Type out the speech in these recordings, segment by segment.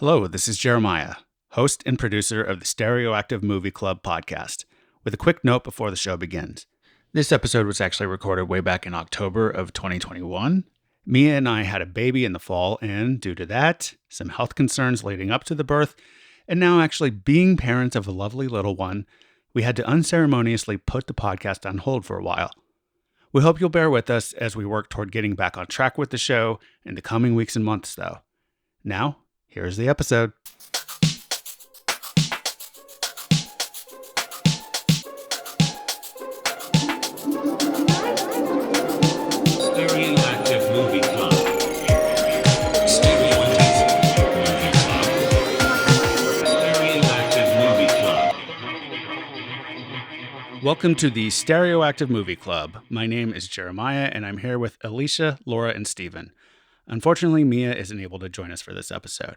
Hello, this is Jeremiah, host and producer of the Stereoactive Movie Club podcast, with a quick note before the show begins. This episode was actually recorded way back in October of 2021. Mia and I had a baby in the fall, and due to that, some health concerns leading up to the birth, and now actually being parents of a lovely little one, we had to unceremoniously put the podcast on hold for a while. We hope you'll bear with us as we work toward getting back on track with the show in the coming weeks and months, though. Now, here's the episode. Stereoactive Movie Club. Stereoactive Movie Club. Welcome to the Stereoactive Movie Club. My name is Jeremiah, and I'm here with Alicia, Laura, and Steven. Unfortunately, Mia isn't able to join us for this episode.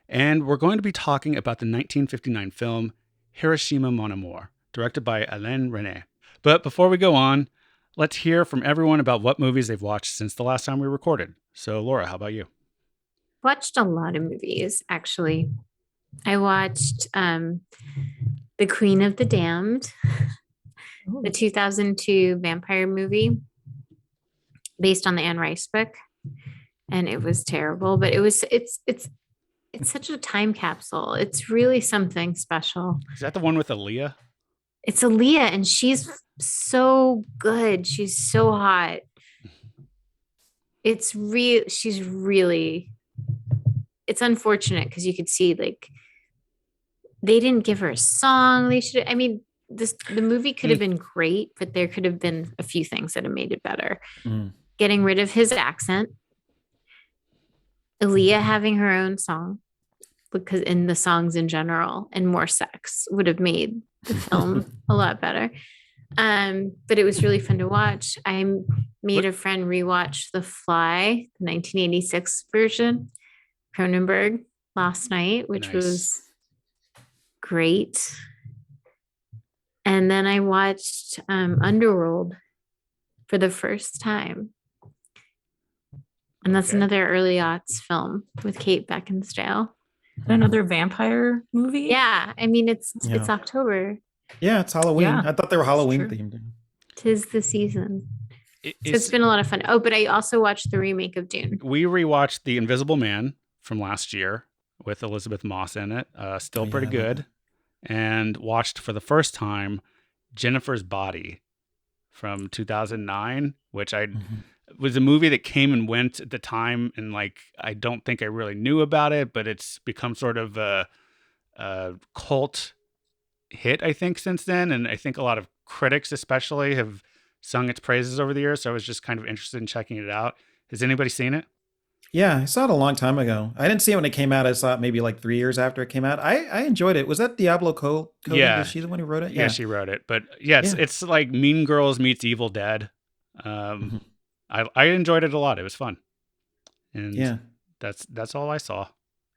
And we're going to be talking about the 1959 film Hiroshima Mon Amour, directed by Alain Resnais. But before we go on, let's hear from everyone about what movies they've watched since the last time we recorded. So, Laura, how about you? Watched a lot of movies, actually. I watched The Queen of the Damned, the 2002 vampire movie based on the Anne Rice book. And it was terrible, but it's such a time capsule. It's really something special. Is that the one with Alicia? It's Alicia, and she's so good. She's so hot. It's unfortunate because you could see like they didn't give her a song. The movie could have been great, but there could have been a few things that have made it better. Getting rid of his accent. Alicia having her own song, because in the songs in general, and more sex would have made the film a lot better. But it was really fun to watch. I made a friend rewatch The Fly, the 1986 version, Cronenberg, last night, which was great. And then I watched Underworld for the first time. And that's another early aughts film with Kate Beckinsale. Another vampire movie? Yeah. It's October. Yeah, it's Halloween. Yeah, I thought they were Halloween themed. 'Tis the season. It's been a lot of fun. Oh, but I also watched the remake of Dune. We rewatched The Invisible Man from last year with Elizabeth Moss in it. Still pretty good. And watched for the first time Jennifer's Body from 2009, which was a movie that came and went at the time, and I don't think I really knew about it, but it's become sort of a cult hit, I think, since then, and I think a lot of critics especially have sung its praises over the years, so I was just kind of interested in checking it out. Has anybody seen it? Yeah, I saw it a long time ago. I didn't see it when it came out. I saw it maybe 3 years after it came out. I enjoyed it. Was that Diablo Cody? Yeah. Was she the one who wrote it? Yeah, she wrote it. But yeah, it's like Mean Girls meets Evil Dead. I enjoyed it a lot. It was fun. And that's all I saw.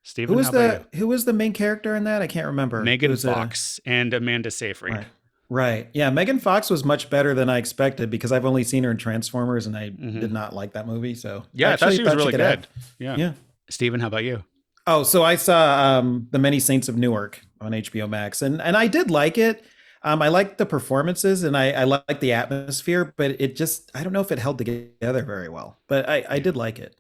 Steven, who was the main character in that? I can't remember. Megan Fox and Amanda Seyfried. Right. Yeah, Megan Fox was much better than I expected because I've only seen her in Transformers and I did not like that movie. So yeah, I thought she was really good. Yeah. Steven, how about you? Oh, so I saw The Many Saints of Newark on HBO Max, and I did like it. I liked the performances and I liked the atmosphere, but it just, I don't know if it held together very well, but I did like it.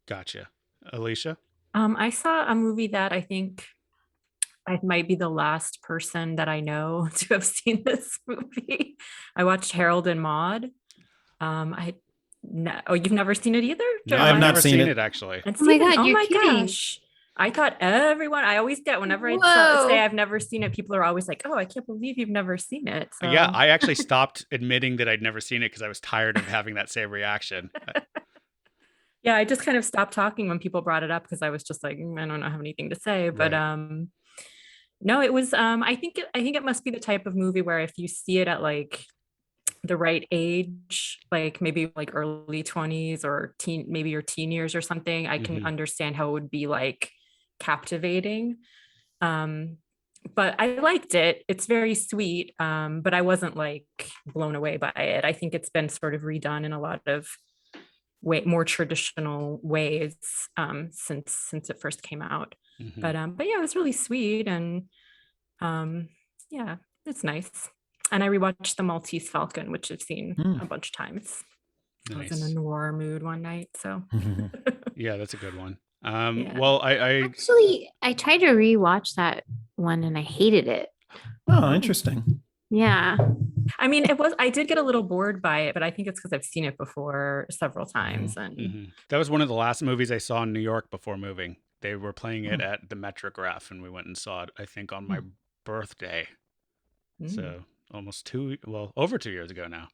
Gotcha. Alicia? I saw a movie that I think I might be the last person that I know to have seen this movie. I watched Harold and Maude. You've never seen it either? No, I've not seen it actually. Oh my God, you're kidding. Gosh. I thought I always get whenever I say I've never seen it, people are always like, oh, I can't believe you've never seen it. So. Yeah, I actually stopped admitting that I'd never seen it because I was tired of having that same reaction. Yeah, I just kind of stopped talking when people brought it up because I was just like, I don't have anything to say. But no, it was I think it must be the type of movie where if you see it at the right age, maybe early 20s or maybe your teen years or something, I can understand how it would be captivating. But I liked it. It's very sweet. But I wasn't blown away by it. I think it's been sort of redone in a lot of more traditional ways since it first came out. Mhm. But yeah, it was really sweet, and yeah, it's nice. And I rewatched The Maltese Falcon, which I've seen a bunch of times. I was in a Nice. noir mood one night, so Yeah, that's a good one. Yeah. Well, I Actually, I tried to rewatch that one and I hated it. Oh, interesting. Yeah. I mean, I did get a little bored by it, but I think it's because I've seen it before several times. And that was one of the last movies I saw in New York before moving. They were playing it at the Metrograph, and we went and saw it, I think, on my birthday. So almost over 2 years ago now.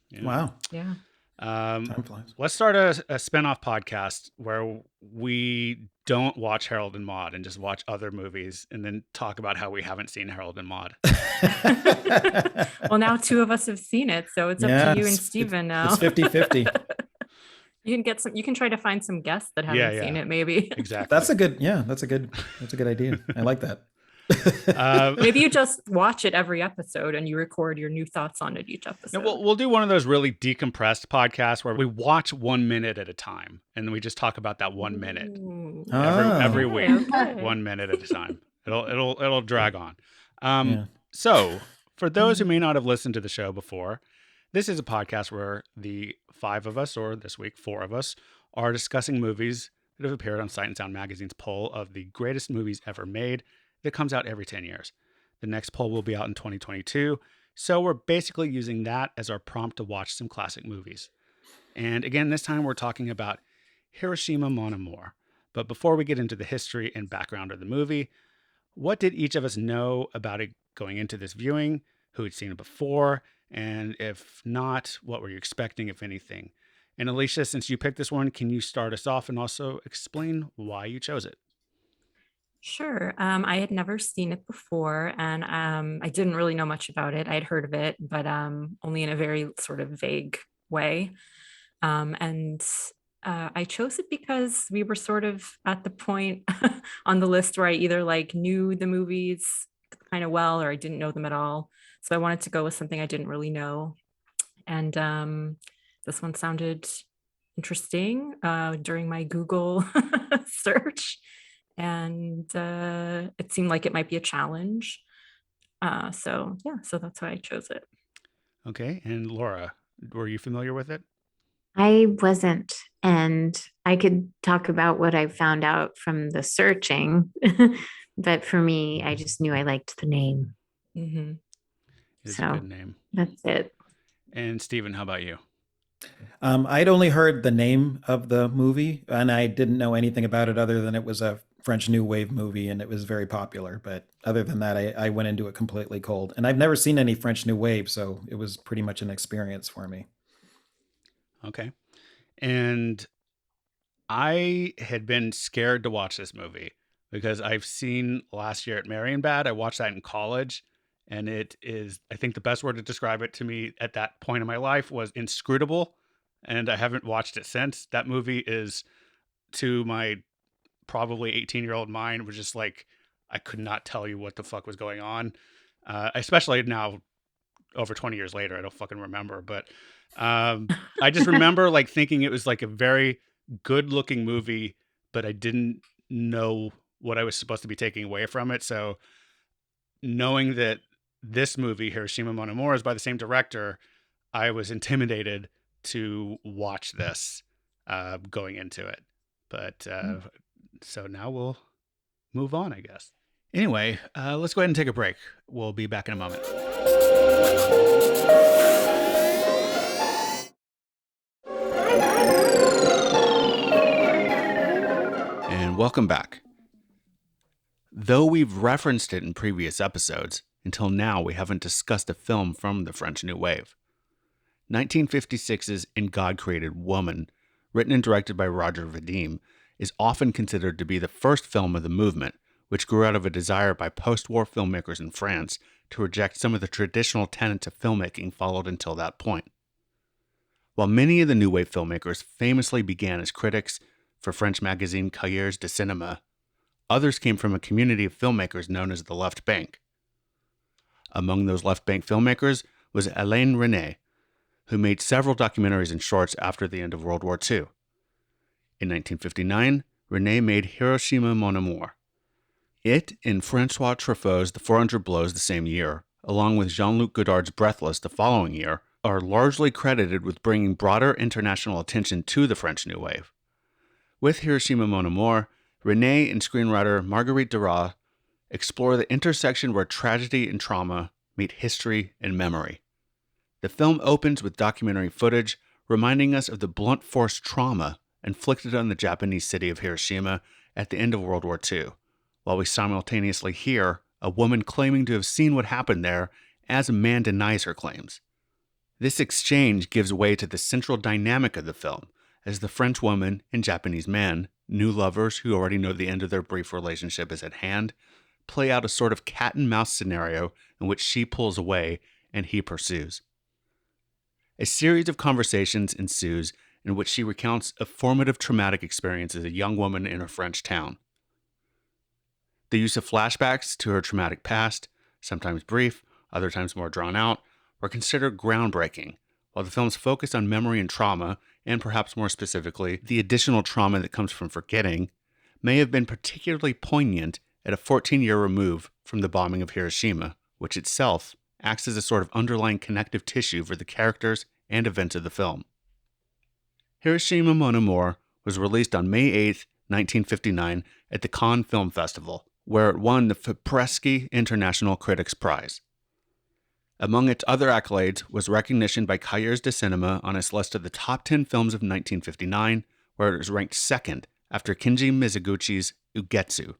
Yeah. Wow. Yeah. Time flies. Let's start a spin-off podcast where we don't watch Harold and Maude and just watch other movies and then talk about how we haven't seen Harold and Maude. Well, now two of us have seen it, so it's up to you and Steven now. It's 50-50. You can try to find some guests that haven't seen it, maybe. Exactly. That's a good idea. I like that. Maybe you just watch it every episode and you record your new thoughts on it each episode. No, we'll do one of those really decompressed podcasts where we watch 1 minute at a time and we just talk about that 1 minute every week. Okay. 1 minute at a time. It'll drag on. So for those who may not have listened to the show before, this is a podcast where the 5 of us, or this week 4 of us, are discussing movies that have appeared on Sight and Sound Magazine's poll of the greatest movies ever made that comes out every 10 years. The next poll will be out in 2022. So we're basically using that as our prompt to watch some classic movies. And again, this time we're talking about Hiroshima Mon Amour. But before we get into the history and background of the movie, what did each of us know about it going into this viewing? Who had seen it before? And if not, what were you expecting, if anything? And Alicia, since you picked this one, can you start us off and also explain why you chose it? Sure. I had never seen it before, and I didn't really know much about it. I had heard of it, but only in a very sort of vague way. I chose it because we were sort of at the point on the list where I either knew the movies kind of well or I didn't know them at all. So I wanted to go with something I didn't really know. And this one sounded interesting during my Google search. And it seemed like it might be a challenge. So that's why I chose it. Okay. And Laura, were you familiar with it? I wasn't. And I could talk about what I found out from the searching. But for me, I just knew I liked the name. Mm-hmm. It's a good name. That's it. And Steven, how about you? I'd only heard the name of the movie, and I didn't know anything about it other than it was a French New Wave movie, and it was very popular. But other than that, I went into it completely cold. And I've never seen any French New Wave, so it was pretty much an experience for me. Okay. And I had been scared to watch this movie because I've seen last year at Marienbad. I watched that in college, and it is, I think the best word to describe it to me at that point in my life was inscrutable, and I haven't watched it since. That movie is, to my probably 18-year-old mind, was just like, I could not tell you what the fuck was going on. Especially now, over 20 years later, I don't fucking remember. But I just remember thinking it was a very good looking movie, but I didn't know what I was supposed to be taking away from it. So knowing that this movie, Hiroshima Mon Amour, is by the same director, I was intimidated to watch this going into it. But so now we'll move on, I guess. Anyway, let's go ahead and take a break. We'll be back in a moment. And welcome back. Though we've referenced it in previous episodes, until now we haven't discussed a film from the French New Wave. 1956's In God Created Woman, written and directed by Roger Vadim, is often considered to be the first film of the movement, which grew out of a desire by post-war filmmakers in France to reject some of the traditional tenets of filmmaking followed until that point. While many of the New Wave filmmakers famously began as critics for French magazine Cahiers du Cinéma, others came from a community of filmmakers known as the Left Bank. Among those Left Bank filmmakers was Alain Resnais, who made several documentaries and shorts after the end of World War II. In 1959, Resnais made Hiroshima Mon Amour. It and Francois Truffaut's The 400 Blows the same year, along with Jean-Luc Godard's Breathless the following year, are largely credited with bringing broader international attention to the French New Wave. With Hiroshima Mon Amour, Resnais and screenwriter Marguerite Duras explore the intersection where tragedy and trauma meet history and memory. The film opens with documentary footage reminding us of the blunt force trauma inflicted on the Japanese city of Hiroshima at the end of World War II, while we simultaneously hear a woman claiming to have seen what happened there as a man denies her claims. This exchange gives way to the central dynamic of the film, as the French woman and Japanese man, new lovers who already know the end of their brief relationship is at hand, play out a sort of cat and mouse scenario in which she pulls away and he pursues. A series of conversations ensues in which she recounts a formative traumatic experience as a young woman in a French town. The use of flashbacks to her traumatic past, sometimes brief, other times more drawn out, were considered groundbreaking, while the film's focus on memory and trauma, and perhaps more specifically, the additional trauma that comes from forgetting, may have been particularly poignant at a 14-year remove from the bombing of Hiroshima, which itself acts as a sort of underlying connective tissue for the characters and events of the film. Hiroshima Mon Amour was released on May 8, 1959 at the Cannes Film Festival, where it won the FIPRESCI International Critics Prize. Among its other accolades was recognition by Cahiers du Cinéma on its list of the top 10 films of 1959, where it was ranked second after Kenji Mizoguchi's Ugetsu.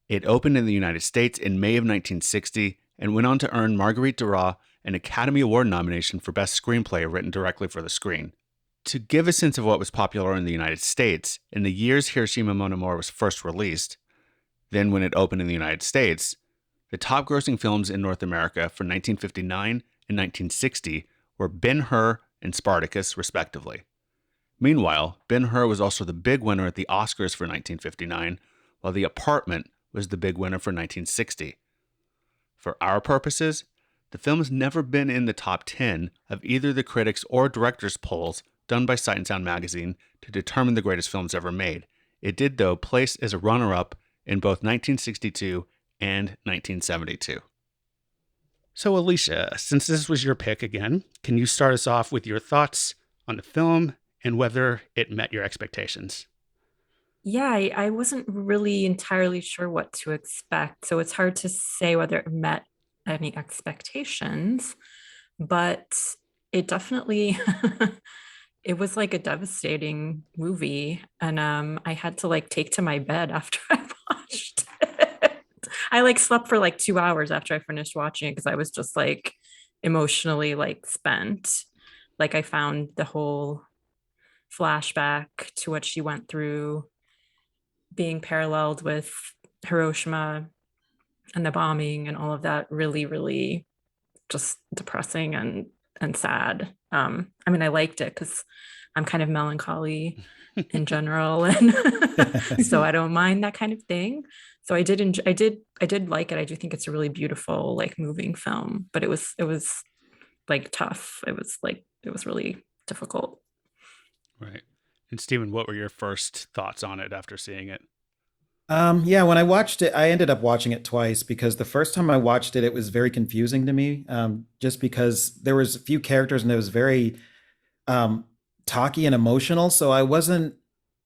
It opened in the United States in May of 1960 and went on to earn Marguerite Duras an Academy Award nomination for Best Screenplay Written Directly for the Screen. To give a sense of what was popular in the United States, in the years Hiroshima Mon Amour was first released, then when it opened in the United States, the top grossing films in North America for 1959 and 1960 were Ben-Hur and Spartacus, respectively. Meanwhile, Ben-Hur was also the big winner at the Oscars for 1959, while The Apartment was the big winner for 1960. For our purposes, the film has never been in the top 10 of either the critics or directors polls done by Sight and Sound magazine to determine the greatest films ever made. It did, though, place as a runner-up in both 1962 and 1972. So Alicia, since this was your pick again, can you start us off with your thoughts on the film and whether it met your expectations? Yeah, I wasn't really entirely sure what to expect. So it's hard to say whether it met any expectations, but it definitely it was like a devastating movie. And I had to take to my bed after I watched it. I slept for 2 hours after I finished watching it because I was just emotionally spent. I found the whole flashback to what she went through being paralleled with Hiroshima and the bombing and all of that really, really just depressing and sad. I mean, I liked it because I'm kind of melancholy in general, and so I don't mind that kind of thing. So I did like it. I do think it's a really beautiful, moving film, but it was tough. It was really difficult. Right. And Stephen, what were your first thoughts on it after seeing it? Yeah, when I watched it, I ended up watching it twice because the first time I watched it, it was very confusing to me, just because there was a few characters and it was very talky and emotional. So I wasn't,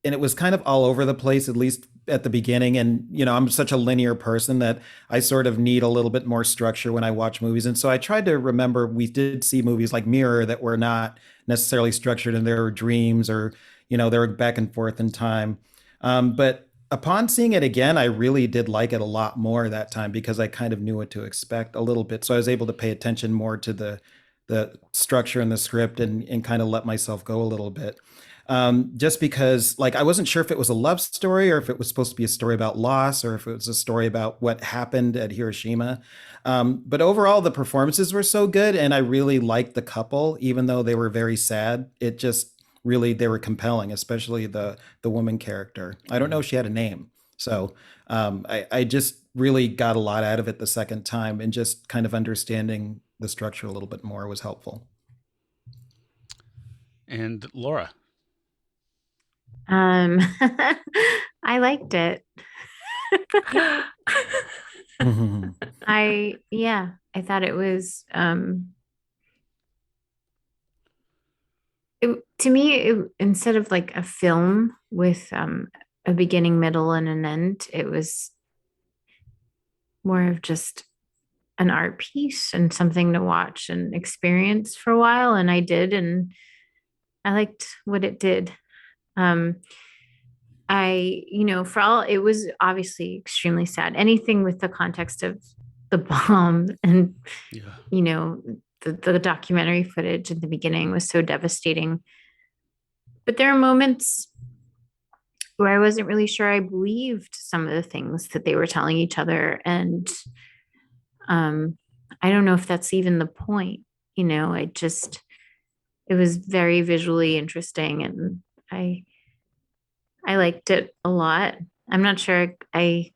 and it was kind of all over the place, at least at the beginning. And, I'm such a linear person that I sort of need a little bit more structure when I watch movies. And so I tried to remember, we did see movies like Mirror that were not necessarily structured and there were dreams or, they were back and forth in time. But upon seeing it again, I really did like it a lot more that time because I kind of knew what to expect a little bit. So I was able to pay attention more to the structure and the script and kind of let myself go a little bit. Just because I wasn't sure if it was a love story or if it was supposed to be a story about loss or if it was a story about what happened at Hiroshima. But overall, the performances were so good and I really liked the couple, even though they were very sad. It just really, they were compelling, especially the woman character. I don't know if she had a name. So I just really got a lot out of it the second time, and just kind of understanding the structure a little bit more was helpful. And Laura? I liked it. I thought it was to me instead of like a film with a beginning, middle, and an end, it was more of just an art piece and something to watch and experience for a while. And I did, and I liked what it did. For all, it was obviously extremely sad. Anything with the context of the bomb and, the documentary footage at the beginning was so devastating. But there are moments where I wasn't really sure I believed some of the things that they were telling each other. And I don't know if that's even the point. It was very visually interesting, and I liked it a lot. I'm not sure. I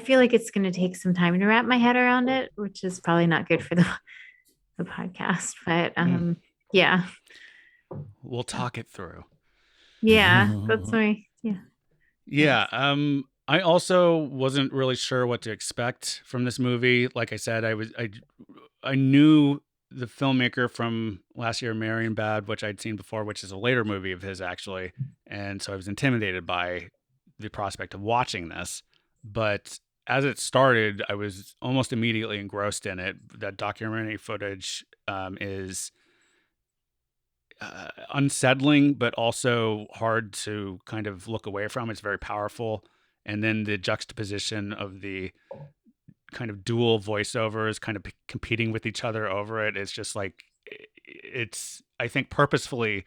feel like it's going to take some time to wrap my head around it, which is probably not good for the podcast, but yeah. We'll talk it through. Yeah, that's yeah. Yeah. I also wasn't really sure what to expect from this movie. Like I said, I knew the filmmaker from last year, Marion Bad, which I'd seen before, which is a later movie of his actually. And so I was intimidated by the prospect of watching this. But as it started, I was almost immediately engrossed in it. That documentary footage is unsettling, but also hard to kind of look away from. It's very powerful. And then the juxtaposition of the kind of dual voiceovers kind of competing with each other over it. It's just like, it's, I think, purposefully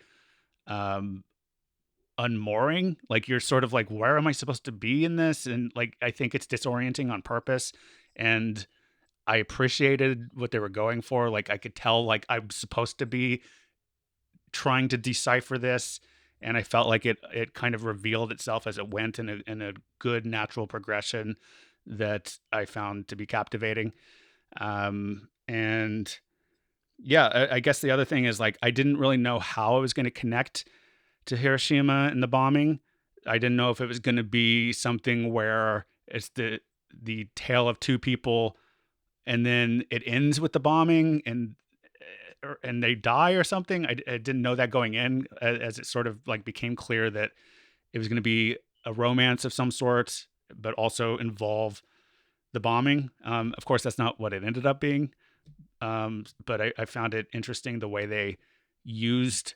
unmooring. Like, you're sort of like, where am I supposed to be in this? And like, I think it's disorienting on purpose. And I appreciated what they were going for. Like, I could tell, like, I'm supposed to be trying to decipher this, and I felt like it kind of revealed itself as it went in a good natural progression that I found to be captivating. And yeah, I guess the other thing is, like, I didn't really know how I was going to connect to Hiroshima and the bombing. I didn't know if it was going to be something where it's the tale of two people and then it ends with the bombing and they die or something. I didn't know that going in, as it sort of like became clear that it was going to be a romance of some sort, but also involve the bombing. Of course, that's not what it ended up being. But I found it interesting the way they used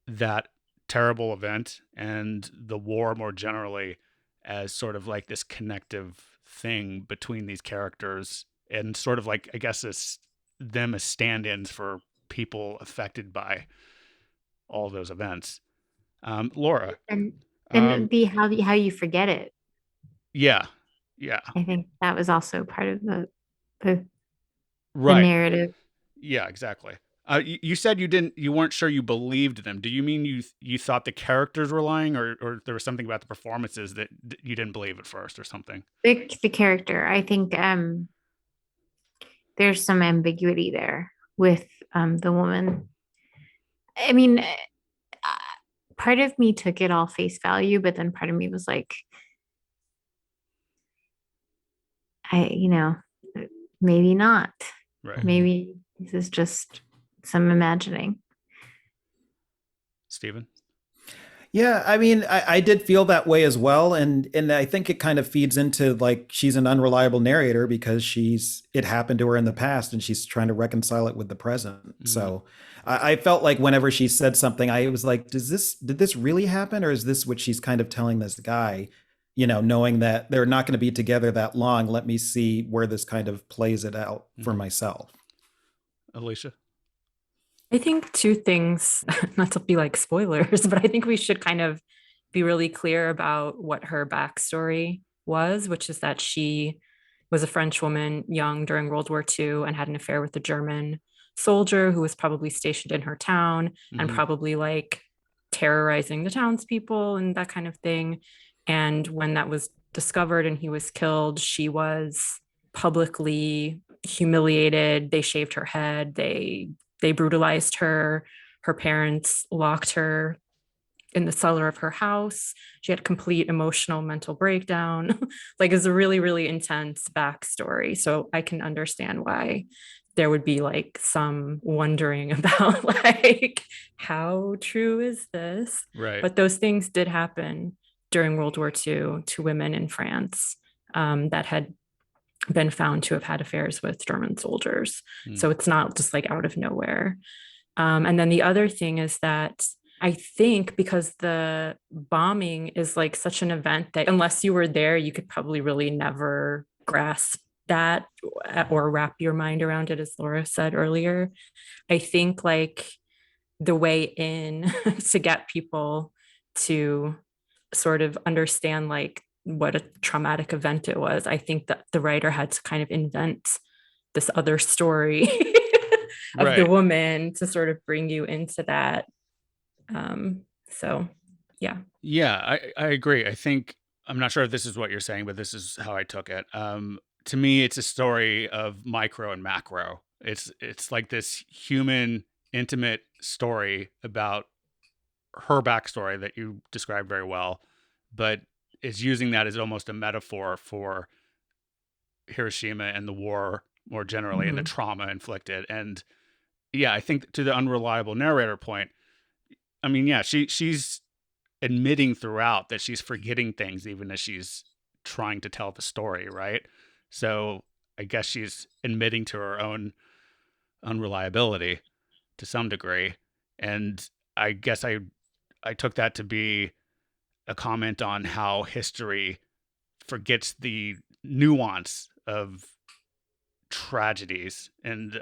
that terrible event and the war more generally as sort of like this connective thing between these characters, and sort of like, I guess, them as stand-ins for people affected by all those events. Laura, and how you forget it. Yeah. I think that was also part of the right. narrative. Yeah, exactly. You said you weren't sure you believed them. Do you mean you thought the characters were lying, or there was something about the performances that you didn't believe at first, or something? The character, I think, there's some ambiguity there with the woman. I mean, part of me took it all face value, but then part of me was like, maybe not. Right. Maybe this is just some imagining. Steven? Yeah, I mean, I did feel that way as well, and I think it kind of feeds into, like, she's an unreliable narrator because it happened to her in the past and she's trying to reconcile it with the present. Mm-hmm. So I felt like whenever she said something, I was like, did this really happen, or is this what she's kind of telling this guy? Knowing that they're not going to be together that long, let me see where this kind of plays it out for myself. Alicia? I think two things, not to be like spoilers, but I think we should kind of be really clear about what her backstory was, which is that she was a French woman, young during World War II, and had an affair with a German soldier who was probably stationed in her town and probably like terrorizing the townspeople and that kind of thing. And when that was discovered and he was killed, she was publicly humiliated. They shaved her head. They brutalized her. her parents locked her in the cellar of her house. She had complete emotional mental breakdown. Like, it's a really, really intense backstory. So I can understand why there would be like some wondering about like, how true is this? Right. But those things did happen during World War II to women in France that had been found to have had affairs with German soldiers. So it's not just like out of nowhere. And then the other thing is that I think because the bombing is like such an event that unless you were there, you could probably really never grasp that or wrap your mind around it, as Laura said earlier. I think like the way in to get people to sort of understand like what a traumatic event it was, I think that the writer had to kind of invent this other story of the woman to sort of bring you into that. So yeah. Yeah, I agree. I think, I'm not sure if this is what you're saying, but this is how I took it. To me, it's a story of micro and macro. It's like this human, intimate story about her backstory that you described very well, but is using that as almost a metaphor for Hiroshima and the war more generally and the trauma inflicted. And yeah, I think to the unreliable narrator point, I mean, yeah, she's admitting throughout that she's forgetting things even as she's trying to tell the story, right? So I guess she's admitting to her own unreliability to some degree. And I guess I took that to be a comment on how history forgets the nuance of tragedies. And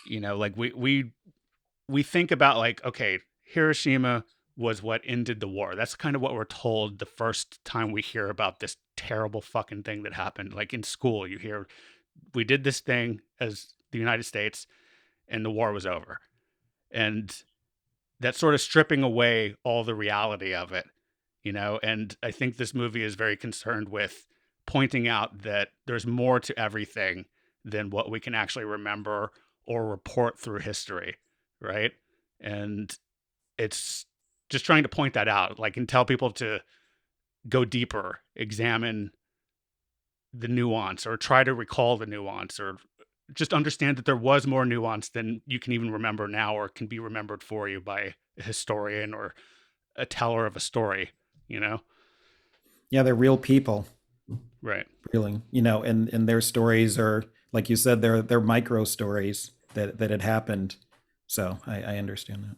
like we think about like, okay, Hiroshima was what ended the war. That's kind of what we're told the first time we hear about this terrible fucking thing that happened. Like in school, you hear we did this thing as the United States and the war was over. And that's sort of stripping away all the reality of it, and I think this movie is very concerned with pointing out that there's more to everything than what we can actually remember or report through history, right? And it's just trying to point that out, like, and tell people to go deeper, examine the nuance, or try to recall the nuance, or just understand that there was more nuance than you can even remember now or can be remembered for you by a historian or a teller of a story, Yeah, they're real people. Right. Really, and their stories are, like you said, they're micro stories that had happened. So I understand that.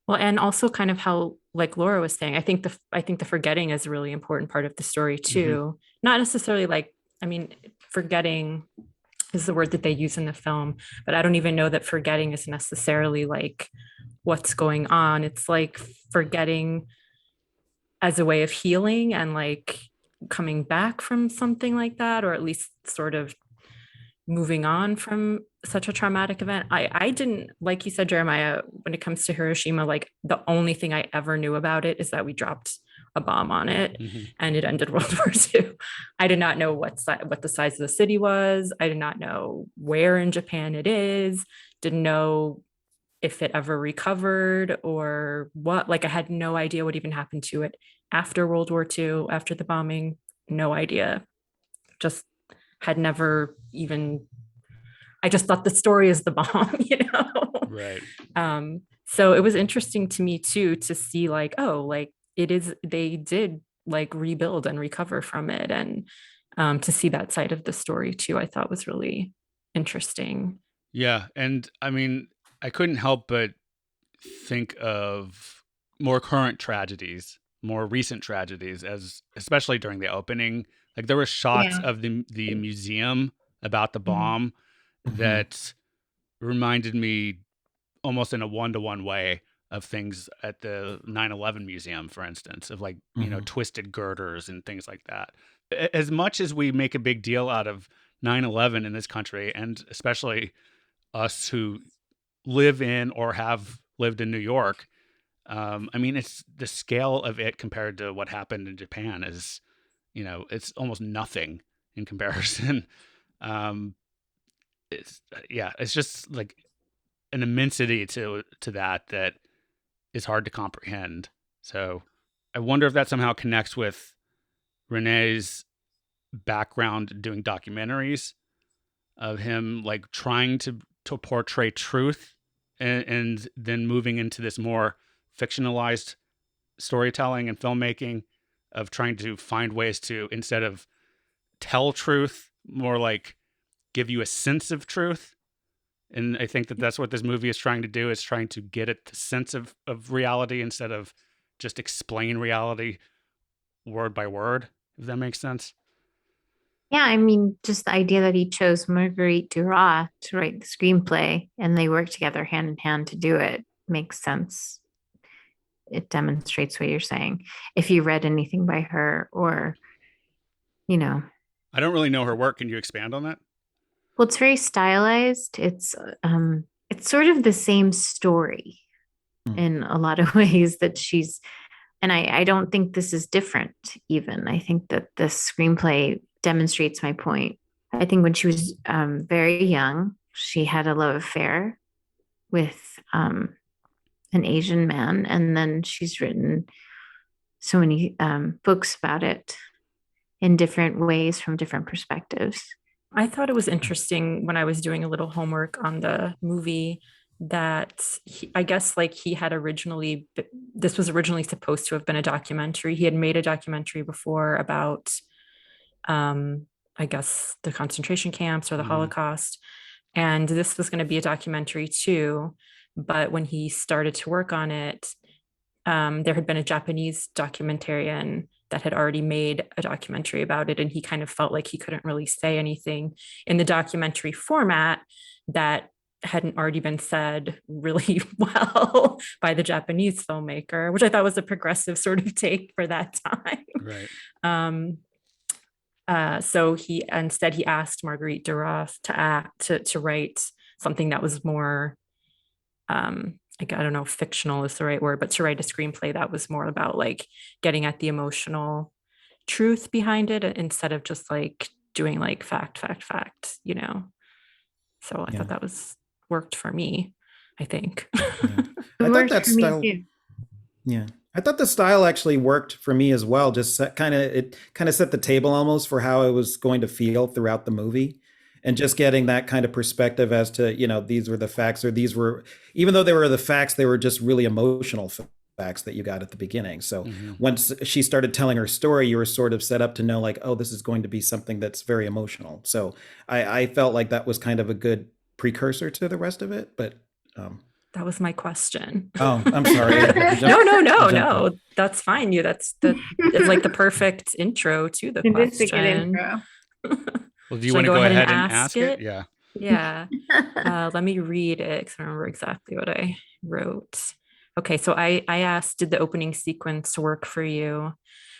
Well, and also kind of how, like Laura was saying, I think the forgetting is a really important part of the story too. Not necessarily like, I mean, forgetting is the word that they use in the film, but I don't even know that forgetting is necessarily like what's going on. It's like forgetting as a way of healing and like coming back from something like that, or at least sort of moving on from such a traumatic event. I didn't, like you said, Jeremiah, when it comes to Hiroshima, like the only thing I ever knew about it is that we dropped a bomb on it and it ended World War II. I did not know what the size of the city was. I did not know where in Japan it is. Didn't know if it ever recovered or what. Like, I had no idea what even happened to it after World War II, after the bombing. No idea. Just had never even, I just thought the story is the bomb, Right. So it was interesting to me too, to see like, oh, like they did like rebuild and recover from it. And to see that side of the story too, I thought was really interesting. Yeah. And I mean, I couldn't help but think of more current tragedies, more recent tragedies, as especially during the opening. Like there were shots of the museum about the bomb that reminded me almost in a one-to-one way of things at the 9/11 museum, for instance, of like, twisted girders and things like that. As much as we make a big deal out of 9/11 in this country, and especially us who live in or have lived in New York, I mean, it's the scale of it compared to what happened in Japan is, it's almost nothing in comparison. It's just like an immensity to that is hard to comprehend. So I wonder if that somehow connects with Resnais's background doing documentaries, of him like trying to portray truth, and then moving into this more fictionalized storytelling and filmmaking, of trying to find ways to, instead of tell truth, more like give you a sense of truth. And I think that that's what this movie is trying to do, is trying to get at the sense of reality instead of just explain reality word by word, if that makes sense. Yeah, I mean, just the idea that he chose Marguerite Duras to write the screenplay and they worked together hand in hand to do it makes sense. It demonstrates what you're saying. If you read anything by her, or, you know. I don't really know her work. Can you expand on that? Well, it's very stylized. It's sort of the same story in a lot of ways that she's, and I don't think this is different even. I think that this screenplay demonstrates my point. I think when she was very young, she had a love affair with an Asian man, and then she's written so many books about it in different ways from different perspectives. I thought it was interesting when I was doing a little homework on the movie that I guess like he had originally, this was originally supposed to have been a documentary. He had made a documentary before about, I guess, the concentration camps or the Holocaust. And this was going to be a documentary too. But when he started to work on it, there had been a Japanese documentarian that had already made a documentary about it. And he kind of felt like he couldn't really say anything in the documentary format that hadn't already been said really well by the Japanese filmmaker, which I thought was a progressive sort of take for that time. Right. So he asked Marguerite Duras to write something that was more, like, I don't know if fictional is the right word, but to write a screenplay that was more about like getting at the emotional truth behind it instead of just like doing like fact, you know? So I thought that worked for me, I think. I thought that style, I thought the style actually worked for me as well. Just it kind of set the table almost for how I was going to feel throughout the movie. And just getting that kind of perspective as to, you know, these were the facts, or these were, even though they were the facts, they were just really emotional facts that you got at the beginning. So once she started telling her story, you were sort of set up to know like, oh, this is going to be something that's very emotional. So I felt like that was kind of a good precursor to the rest of it. But that was my question. Oh, I'm sorry. No. That's fine. It's like the perfect intro to the question. Well, do you want to go ahead and ask it? Yeah. Let me read it because I remember exactly what I wrote. Okay, so I asked, did the opening sequence work for you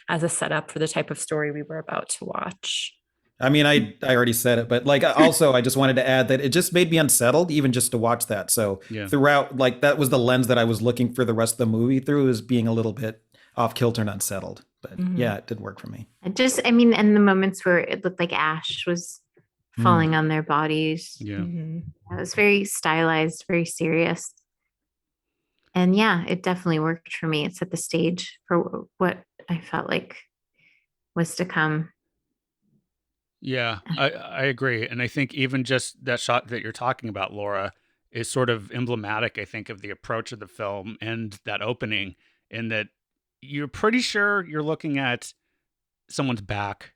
as a setup for the type of story we were about to watch? I mean, I already said it, but like also I just wanted to add that it just made me unsettled even just to watch that. So throughout, like that was the lens that I was looking for the rest of the movie through, is being a little bit off kilter and unsettled. But it did work for me. And the moments where it looked like ash was falling on their bodies. Yeah. It was very stylized, very serious. And it definitely worked for me. It set the stage for what I felt like was to come. Yeah, I agree. And I think even just that shot that you're talking about, Laura, is sort of emblematic, I think, of the approach of the film and that opening, in that you're pretty sure you're looking at someone's back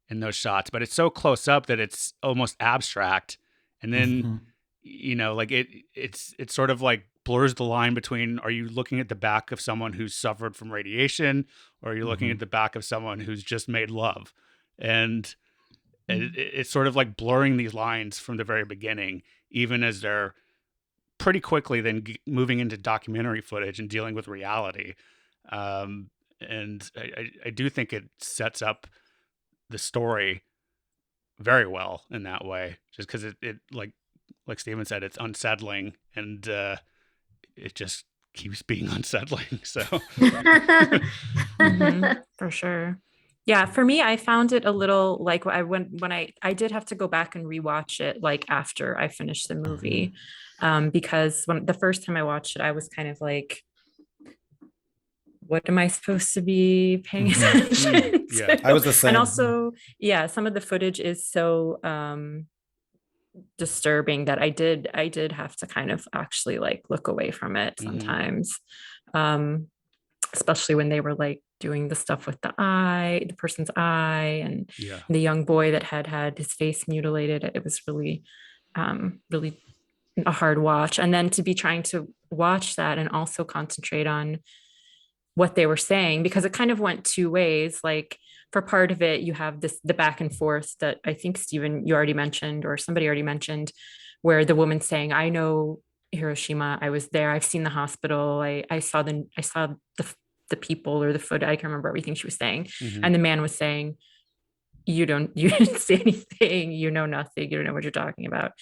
in those shots, but it's so close up that it's almost abstract. And then, you know, like it's sort of like blurs the line between, are you looking at the back of someone who's suffered from radiation, or are you looking at the back of someone who's just made love? And it's sort of like blurring these lines from the very beginning, even as they're pretty quickly then moving into documentary footage and dealing with reality. And I do think it sets up the story very well in that way, just because it like Steven said, it's unsettling, and it just keeps being unsettling. So for sure. Yeah, for me, I found it a little like when I did have to go back and rewatch it like after I finished the movie, because when the first time I watched it, I was kind of like, what am I supposed to be paying attention Yeah. to? I was the same. And also, yeah, some of the footage is so disturbing that I did have to kind of actually like look away from it sometimes. Especially when they were like doing the stuff with the person's eye, and the young boy that had his face mutilated. It was really, really a hard watch. And then to be trying to watch that and also concentrate on what they were saying, because it kind of went two ways. Like for part of it, you have the back and forth that I think Stephen, you already mentioned, or somebody already mentioned, where the woman's saying, I know Hiroshima, I was there, I've seen the hospital, I saw the people or the foot, I can remember everything she was saying. And the man was saying, you didn't see anything, you know nothing, you don't know what you're talking about.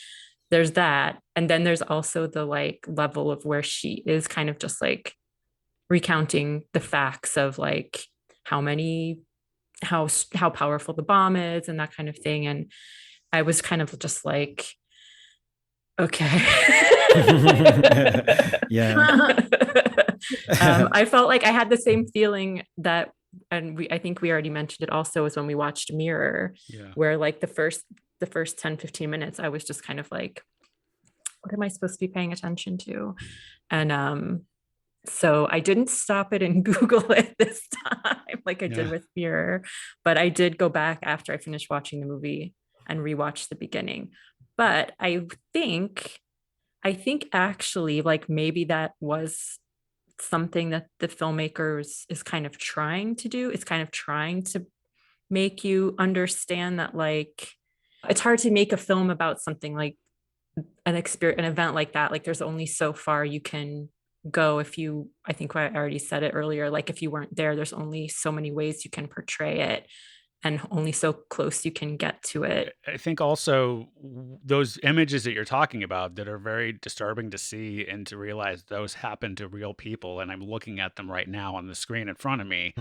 There's that. And then there's also the like level of where she is kind of just like recounting the facts of like how powerful the bomb is and that kind of thing. And I was kind of just like, okay. Yeah. I felt like I had the same feeling that, and I think we already mentioned it also, is when we watched Mirror, where like the first 10-15 minutes, I was just kind of like, what am I supposed to be paying attention to? And so I didn't stop it and Google it this time like I did with Mirror, but I did go back after I finished watching the movie and rewatch the beginning. But I think actually like maybe that was something that the filmmakers is kind of trying to do. It's kind of trying to make you understand that like it's hard to make a film about something like an event like that. Like there's only so far you can go I think I already said it earlier, like if you weren't there, there's only so many ways you can portray it and only so close you can get to it. I think also those images that you're talking about that are very disturbing to see and to realize those happen to real people, and I'm looking at them right now on the screen in front of me,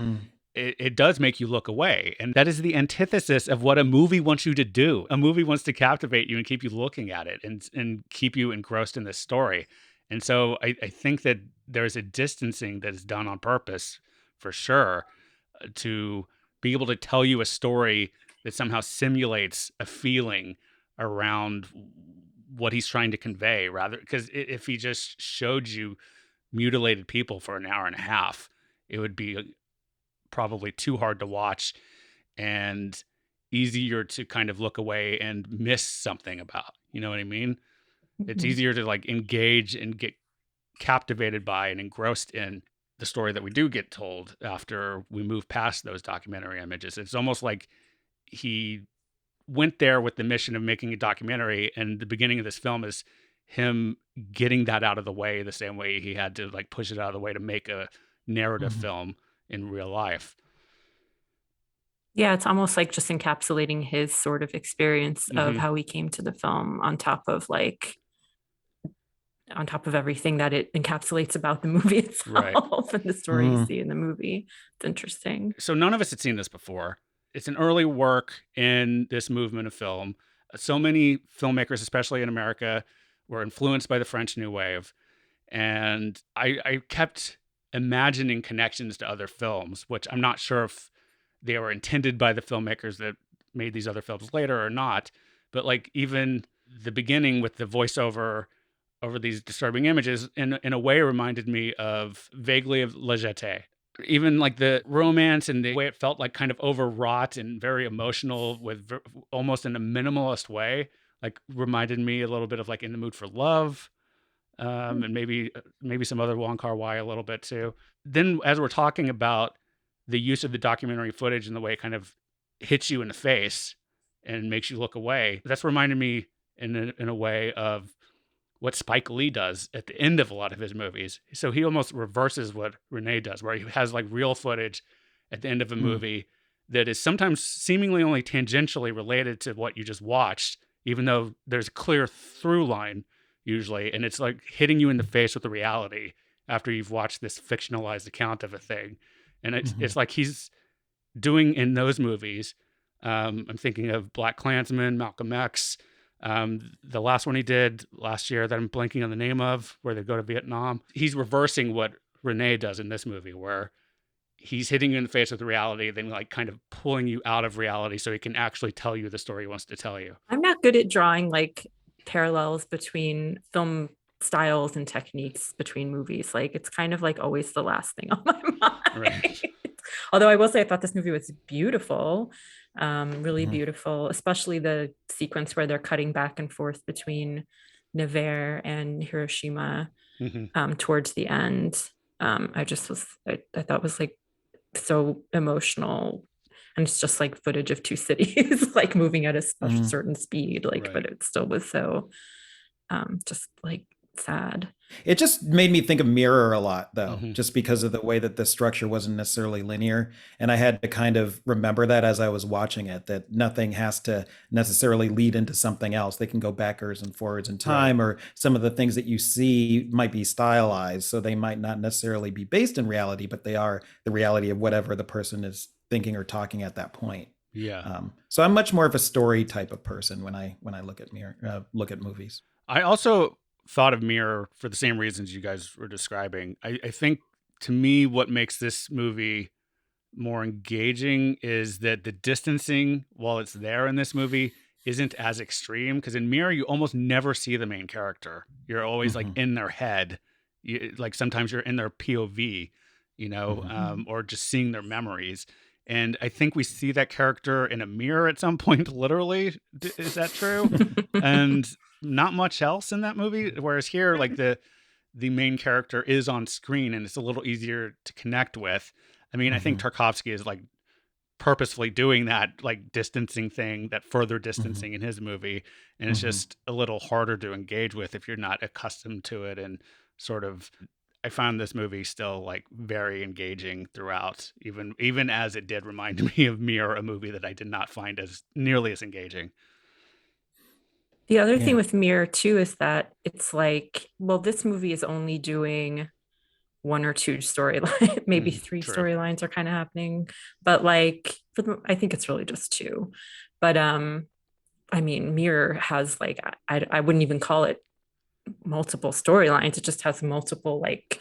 it does make you look away. And that is the antithesis of what a movie wants you to do. A movie wants to captivate you and keep you looking at it and keep you engrossed in this story. And so I think that there's a distancing that is done on purpose, for sure, to be able to tell you a story that somehow simulates a feeling around what he's trying to convey, rather, because if he just showed you mutilated people for an hour and a half, it would be probably too hard to watch and easier to kind of look away and miss something about, you know what I mean? It's easier to like engage and get captivated by and engrossed in the story that we do get told after we move past those documentary images. It's almost like he went there with the mission of making a documentary, and the beginning of this film is him getting that out of the way the same way he had to like push it out of the way to make a narrative film in real life. Yeah, it's almost like just encapsulating his sort of experience of how he came to the film on top of everything that it encapsulates about the movie itself and the story you see in the movie. It's interesting. So none of us had seen this before. It's an early work in this movement of film. So many filmmakers, especially in America, were influenced by the French New Wave. And I kept imagining connections to other films, which I'm not sure if they were intended by the filmmakers that made these other films later or not. But like even the beginning with the voiceover over these disturbing images in a way reminded me vaguely of La Jetée. Even like the romance and the way it felt like kind of overwrought and very emotional with almost in a minimalist way, like reminded me a little bit of like In the Mood for Love, and maybe some other Wong Kar-wai a little bit too. Then as we're talking about the use of the documentary footage and the way it kind of hits you in the face and makes you look away, that's reminded me in a way of what Spike Lee does at the end of a lot of his movies. So he almost reverses what Resnais does, where he has like real footage at the end of a movie that is sometimes seemingly only tangentially related to what you just watched, even though there's a clear through line usually. And it's like hitting you in the face with the reality after you've watched this fictionalized account of a thing. And it's like he's doing in those movies. I'm thinking of Black Klansman, Malcolm X, the last one he did last year that I'm blanking on the name of, where they go to Vietnam. He's reversing what Resnais does in this movie, where he's hitting you in the face with reality, then like kind of pulling you out of reality so he can actually tell you the story he wants to tell you. I'm not good at drawing like parallels between film styles and techniques between movies. Like it's kind of like always the last thing on my mind. Right. Although I will say I thought this movie was beautiful, really beautiful, especially the sequence where they're cutting back and forth between Nevers and Hiroshima towards the end. I thought was like so emotional, and it's just like footage of two cities like moving at a certain speed, like, but it still was so just like sad. It just made me think of Mirror a lot, though, just because of the way that the structure wasn't necessarily linear. And I had to kind of remember that as I was watching it, that nothing has to necessarily lead into something else. They can go backwards and forwards in time, or some of the things that you see might be stylized. So they might not necessarily be based in reality, but they are the reality of whatever the person is thinking or talking at that point. Yeah. So I'm much more of a story type of person when I look at look at movies. I also thought of Mirror for the same reasons you guys were describing. I think to me what makes this movie more engaging is that the distancing, while it's there in this movie, isn't as extreme, because in Mirror you almost never see the main character. You're always like in their head. Like sometimes you're in their POV, you know, or just seeing their memories. And I think we see that character in a mirror at some point, literally. Is that true? And not much else in that movie. Whereas here, like the main character is on screen and it's a little easier to connect with. I mean, I think Tarkovsky is like purposefully doing that, like distancing thing, that further distancing in his movie. And it's just a little harder to engage with if you're not accustomed to it. And sort of, I found this movie still like very engaging throughout, even as it did remind me of Mirror, a movie that I did not find as nearly as engaging. The other thing with Mirror too is that it's like, well, this movie is only doing one or two storylines, maybe three storylines are kind of happening, but like I think it's really just two. But I mean, Mirror has like I wouldn't even call it multiple storylines. It just has multiple like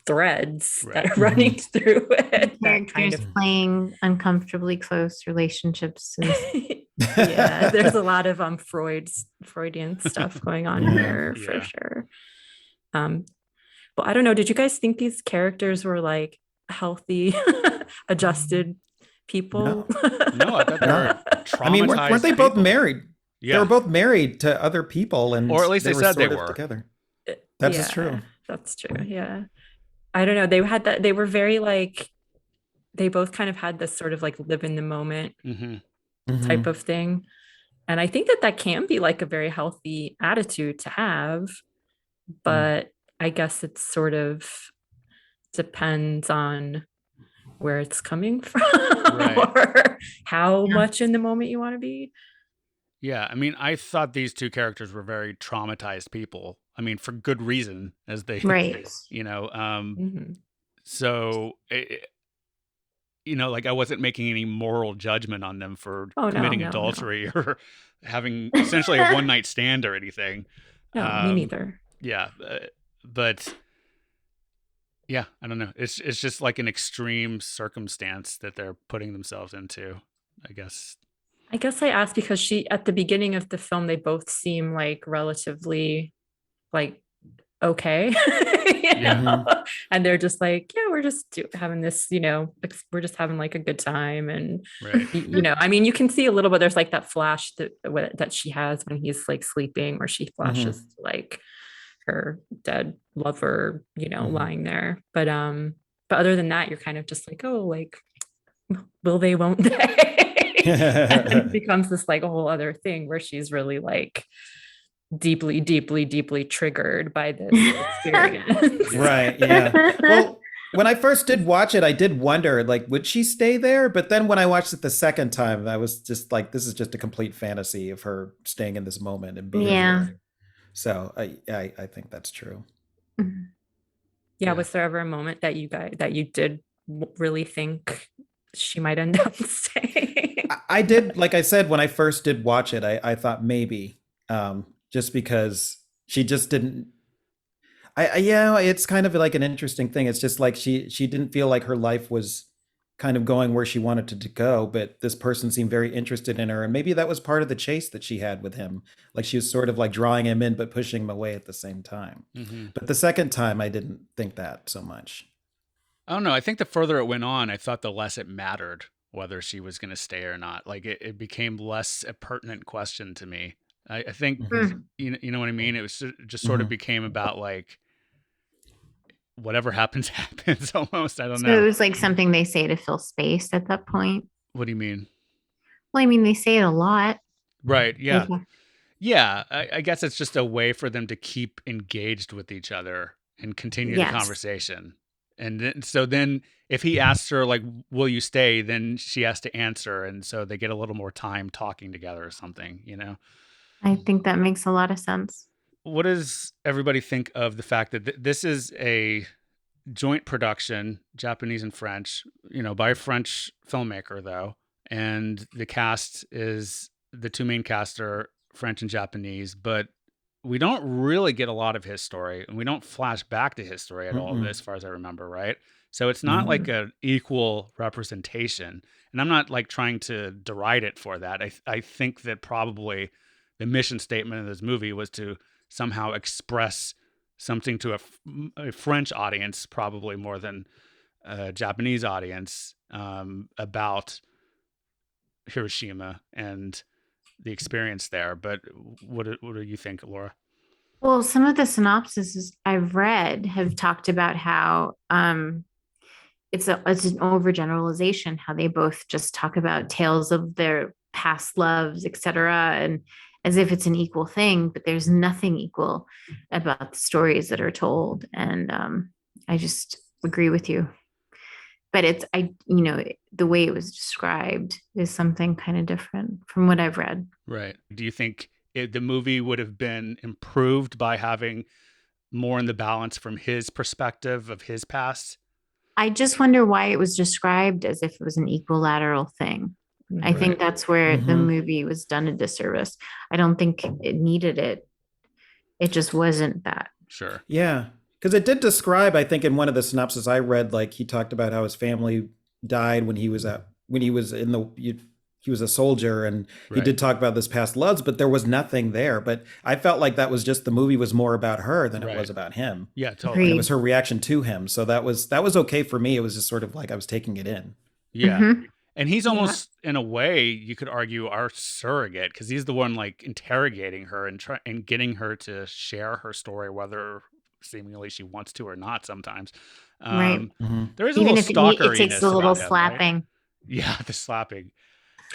threads that are running through it. Characters kind of playing uncomfortably close relationships. Yeah, there's a lot of Freudian stuff going on here for sure. Well, I don't know. Did you guys think these characters were like healthy, adjusted people? No, I thought they were traumatized. I mean, weren't they both married? Yeah. They were both married to other people, and or at least they said they were together. That's true. That's true. Yeah. I don't know. They had that. They were very like, they both kind of had this sort of like live in the moment type of thing. And I think that can be like a very healthy attitude to have, but I guess it sort of depends on where it's coming from or how much in the moment you want to be. Yeah, I mean, I thought these two characters were very traumatized people. I mean, for good reason, as they, you know, so, you know, like I wasn't making any moral judgment on them for committing adultery or having essentially a one night stand or anything. No, me neither. Yeah, but yeah, I don't know. It's just like an extreme circumstance that they're putting themselves into, I guess. I asked because at the beginning of the film, they both seem like relatively like okay. you know? And they're just like, yeah, we're just having this, you know, we're just having like a good time. And, you know, I mean, you can see a little bit, there's like that flash that she has when he's like sleeping, where she flashes like her dead lover, you know, lying there. But other than that, you're kind of just like, oh, like, will they, won't they? And then it becomes this like a whole other thing where she's really like deeply triggered by this experience. Right. Yeah. Well, when I first did watch it, I did wonder, like, would she stay there? But then when I watched it the second time, I was just like, this is just a complete fantasy of her staying in this moment and being there. So I think that's true. Yeah. Was there ever a moment that you did really think she might end up staying. I did, like I said, when I first did watch it, I thought maybe, just because she just didn't. Yeah, it's kind of like an interesting thing. It's just like she didn't feel like her life was kind of going where she wanted it to go, but this person seemed very interested in her, and maybe that was part of the chase that she had with him. Like she was sort of like drawing him in, but pushing him away at the same time. Mm-hmm. But the second time, I didn't think that so much. I don't know. I think the further it went on, I thought the less it mattered whether she was going to stay or not. Like it became less a pertinent question to me. I think, Mhm. you know what I mean? It was just sort of Mhm. became about like, whatever happens, happens almost. I don't So it know. was like something they say to fill space at that point. What do you mean? Well, I mean, they say it a lot. Right. Yeah. Like, Yeah. I guess it's just a way for them to keep engaged with each other and continue the yes. conversation. And then if he asks her, like, will you stay? Then she has to answer. And so they get a little more time talking together or something, you know? I think that makes a lot of sense. What does everybody think of the fact that this is a joint production, Japanese and French, by a French filmmaker though, and the cast is the two main cast are French and Japanese, but we don't really get a lot of his story, and we don't flash back to his story at all, Mm-mm. as far as I remember, right? So it's not No. like an equal representation, and I'm not like trying to deride it for that. I think that probably the mission statement of this movie was to somehow express something to a French audience, probably more than a Japanese audience, about Hiroshima and the experience there. But what do you think, Laura? Well, some of the synopses I've read have talked about how it's an overgeneralization, how they both just talk about tales of their past loves, etc., and as if it's an equal thing, but there's nothing equal about the stories that are told. And I just agree with you. But the way it was described is something kind of different from what I've read. Right. Do you think the movie would have been improved by having more in the balance from his perspective of his past? I just wonder why it was described as if it was an equilateral thing. I Right. think that's where the Mhm. movie was done a disservice. I don't think it needed it. It just wasn't that. Sure. Yeah, because it did describe, I think, in one of the synopses I read, like he talked about how his family died when he was he was a soldier, and he Right. did talk about this past loves, but there was nothing there. But I felt like that was just the movie was more about her than it Right. was about him. Yeah, And totally. it was her reaction to him. So that was okay for me. It was just sort of like I was taking it in. Yeah. Mhm. And he's Yeah. almost, in a way, you could argue, our surrogate, because he's the one like interrogating her and getting her to share her story, whether seemingly she wants to or not. Sometimes, Right. there is a Even little if it stalkeriness takes a little about him, right? slapping. Yeah, the slapping.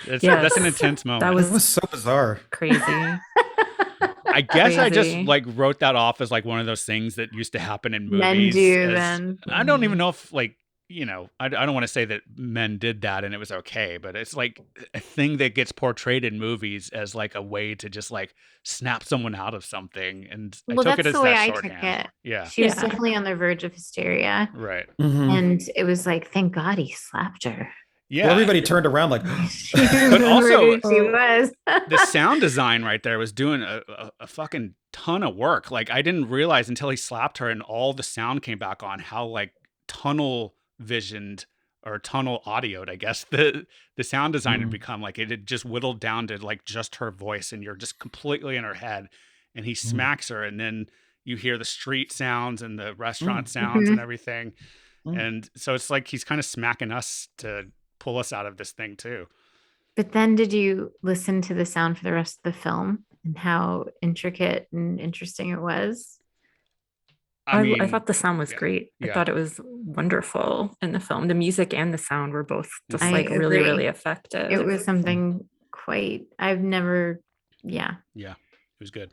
That's Yes. an intense moment. That It was was so bizarre. crazy. I guess I just crazy. like wrote that off as like one of those things that used to happen in movies. Men do as- then. I don't even know if like, I don't want to say that men did that and it was okay, but it's like a thing that gets portrayed in movies as like a way to just like snap someone out of something. And I Well, took that's it as the way that I took shorthand. it. Yeah. She was Yeah. definitely on the verge of hysteria. Right. Mhm. And it was like, thank God he slapped her. Yeah. Well, everybody turned around like, She remembered also- who she was. The sound design right there was doing a fucking ton of work. Like I didn't realize until he slapped her and all the sound came back on how like tunnel visioned or tunnel audioed, I guess the sound design had Mhm. become. Like it had just whittled down to like just her voice, and you're just completely in her head. And he smacks her, and then you hear the street sounds and the restaurant sounds and everything. Mm. And so it's like he's kind of smacking us to pull us out of this thing too. But then did you listen to the sound for the rest of the film and how intricate and interesting it was? I thought the sound was yeah, great. yeah. I thought it was wonderful in the film. The music and the sound were both just I like really, agree. really effective. It was something I've never, yeah. Yeah, it was good.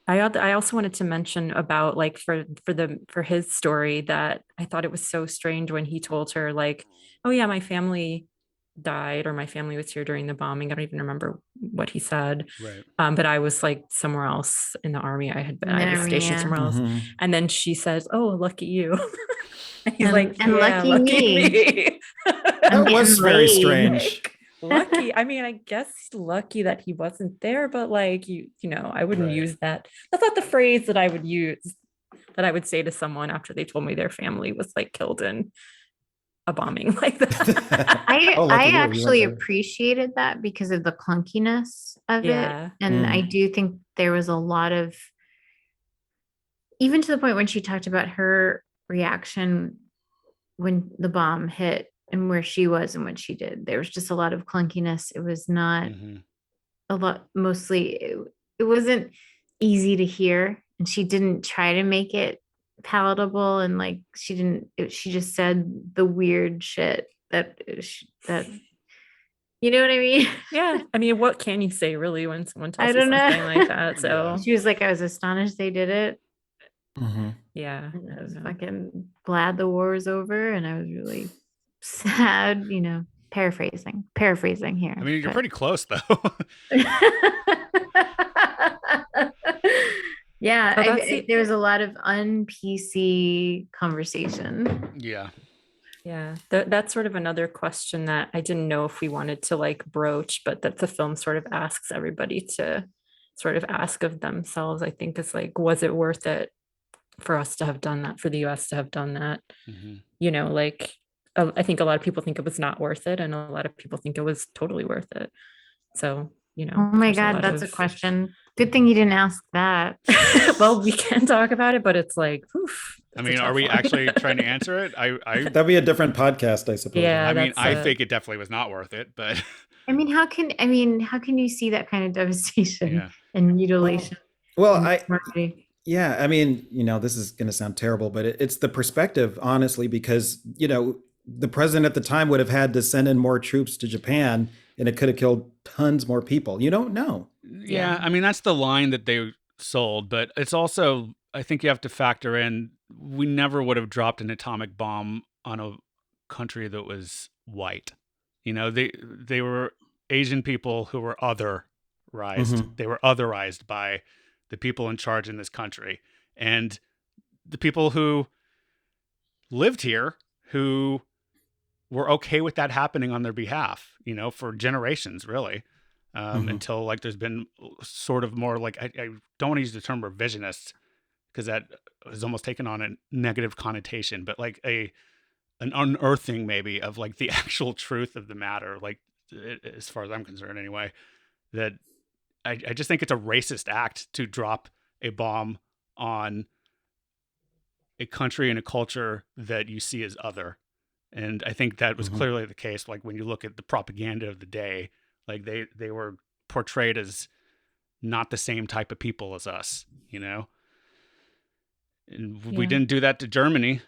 I also wanted to mention about like for his story that I thought it was so strange when he told her like, oh yeah, my family died or my family was here during the bombing. I don't even remember what he said. Right. But I was like somewhere else in the army. I was Army, stationed yeah. somewhere else. Mhm. And then she says, oh, lucky you. He's like, and yeah, lucky me. That was very strange. Lucky. I mean, I guess lucky that he wasn't there, but like you know, I wouldn't use that. That's not the phrase that I would use, that I would say to someone after they told me their family was like killed in a bombing like that. I actually appreciated that because of the clunkiness of it. And I do think there was a lot of, even to the point when she talked about her reaction when the bomb hit and where she was and what she did, there was just a lot of clunkiness. It was not a lot, mostly it wasn't easy to hear, and she didn't try to make it palatable, and like she just said the weird shit that you know what I mean? Yeah. I mean, what can you say really when someone tells I you don't know. something like that? So she was like, I was astonished they did it. Yeah. And I was fucking glad the war was over, and I was really sad, you know, paraphrasing here. I mean, you're pretty close though. Yeah, there was a lot of un-PC conversation. Yeah. Yeah, that's sort of another question that I didn't know if we wanted to like broach, but that the film sort of asks everybody to sort of ask of themselves, I think, is like, was it worth it for us to have done that, for the US to have done that? You know, like, I think a lot of people think it was not worth it, and a lot of people think it was totally worth it. So, you know. Oh my God, that's a question. Good thing you didn't ask that. Well, we can talk about it, but it's like, oof. I mean, are we actually trying to answer it? That'd be a different podcast, I suppose. Yeah, I mean, I think it definitely was not worth it, but I mean, how can you see that kind of devastation and mutilation? Well, I mean, you know, this is going to sound terrible, but it's the perspective, honestly, because, you know, the president at the time would have had to send in more troops to Japan, and it could have killed tons more people. You don't know. Yeah, I mean, that's the line that they sold, but it's also, I think you have to factor in, we never would have dropped an atomic bomb on a country that was white. You know, they were Asian people who were otherized. They were otherized by the people in charge in this country. And the people who lived here, who were okay with that happening on their behalf, you know, for generations, really. Until like there's been sort of more like, I don't want to use the term revisionist because that is almost taken on a negative connotation, but like an unearthing maybe of like the actual truth of the matter, like as far as I'm concerned anyway, that I just think it's a racist act to drop a bomb on a country and a culture that you see as other. And I think that was clearly the case. Like when you look at the propaganda of the day, like they were portrayed as not the same type of people as us, you know? And we didn't do that to Germany.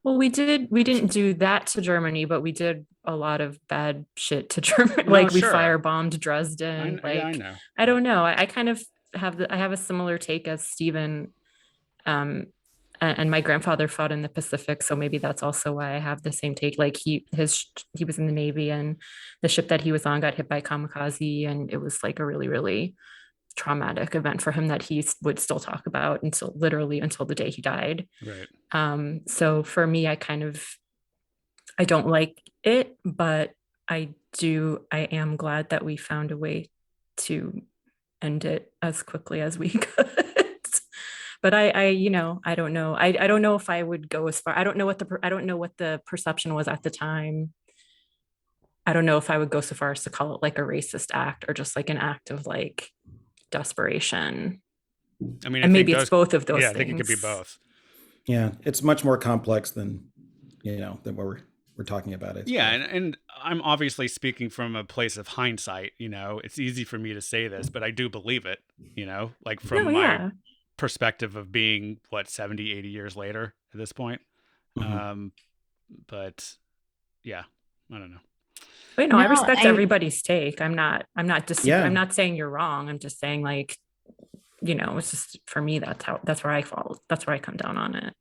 Well, we didn't do that to Germany, but we did a lot of bad shit to Germany. No, like we sure. firebombed Dresden. I know. I don't know. I kind of have I have a similar take as Stephen. And my grandfather fought in the Pacific, so maybe that's also why I have the same take. Like he was in the Navy, and the ship that he was on got hit by kamikaze, and it was like a really, really traumatic event for him that he would still talk about until the day he died. Right. So for me, I don't like it, but I am glad that we found a way to end it as quickly as we could. But I don't know. I don't know if I would go as far. I don't know what the perception was at the time. I don't know if I would go so far as to call it like a racist act or just like an act of like desperation. I mean, and maybe it's both of those. Yeah, things. I think it could be both. Yeah, it's much more complex than what we're talking about it. Yeah, and I'm obviously speaking from a place of hindsight. You know, it's easy for me to say this, but I do believe it. You know, like from my perspective of being 70, 80 years later at this point. But yeah, I don't know. Wait, no, I respect everybody's take. I'm not saying you're wrong. I'm just saying like, you know, it's just for me, that's where I fall. That's where I come down on it.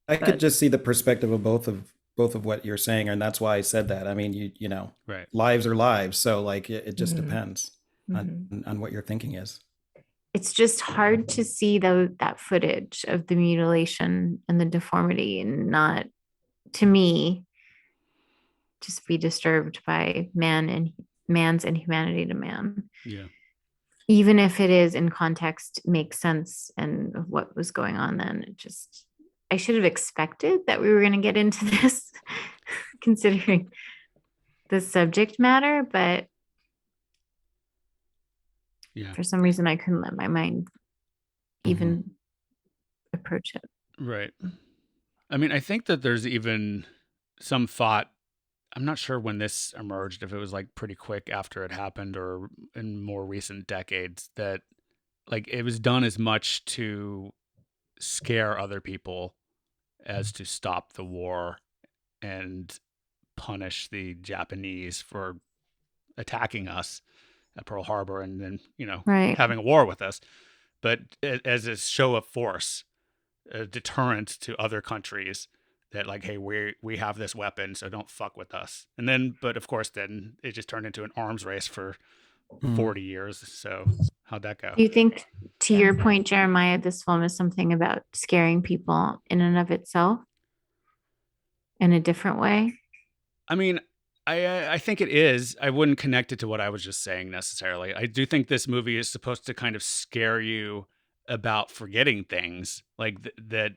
I could just see the perspective of both of what you're saying. And that's why I said that. I mean, you know, right. Lives are lives. So like, it just depends on what your thinking is. it's just hard to see that footage of the mutilation and the deformity and not, to me, just be disturbed by man's inhumanity to man. Yeah. Even if it is in context, makes sense and of what was going on then. I should have expected that we were going to get into this considering the subject matter, but for some reason I couldn't let my mind even approach it. Right. I mean, I think that there's even some thought, I'm not sure when this emerged, if it was like pretty quick after it happened or in more recent decades, that like it was done as much to scare other people as to stop the war and punish the Japanese for attacking us at Pearl Harbor and then, having a war with us. But as a show of force, a deterrent to other countries that like, hey, we have this weapon, so don't fuck with us. And then, but of course, then it just turned into an arms race for 40 years. So how'd that go? Do you think, to your point, Jeremiah, this film is something about scaring people in and of itself in a different way? I mean, I think it is. I wouldn't connect it to what I was just saying necessarily. I do think this movie is supposed to kind of scare you about forgetting things, like that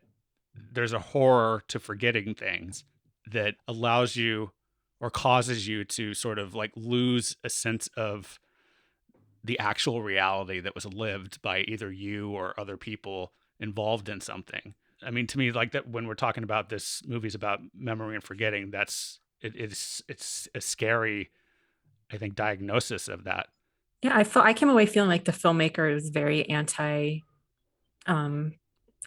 there's a horror to forgetting things that allows you or causes you to sort of like lose a sense of the actual reality that was lived by either you or other people involved in something. I mean, to me, like that when we're talking about this movie's about memory and forgetting, it's a scary, I think, diagnosis of that. Yeah, I came away feeling like the filmmaker is very anti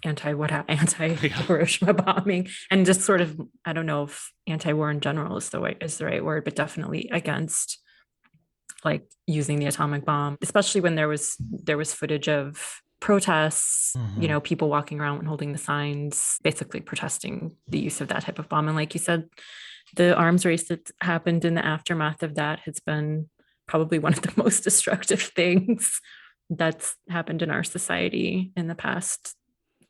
Hiroshima bombing, and just sort of, I don't know if anti-war in general is the right word, but definitely against like using the atomic bomb, especially when there was footage of protests, people walking around and holding the signs, basically protesting the use of that type of bomb. And like you said, the arms race that happened in the aftermath of that has been probably one of the most destructive things that's happened in our society in the past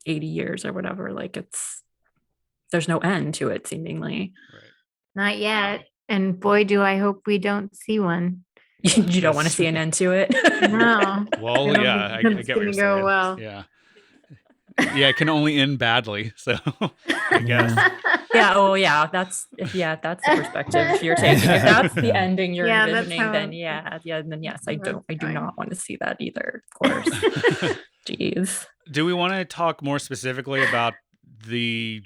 80 years or whatever. Like there's no end to it, seemingly. Right. Not yet. And boy, do I hope we don't see one. You don't want to see an end to it? No. Well, yeah, I get what you're saying. Well. Yeah. Yeah, it can only end badly. So I guess. Yeah. Oh, yeah. That's the perspective you're taking. If that's the ending you're envisioning, then then yes, I do not want to see that either. Of course. Jeez. Do we want to talk more specifically about the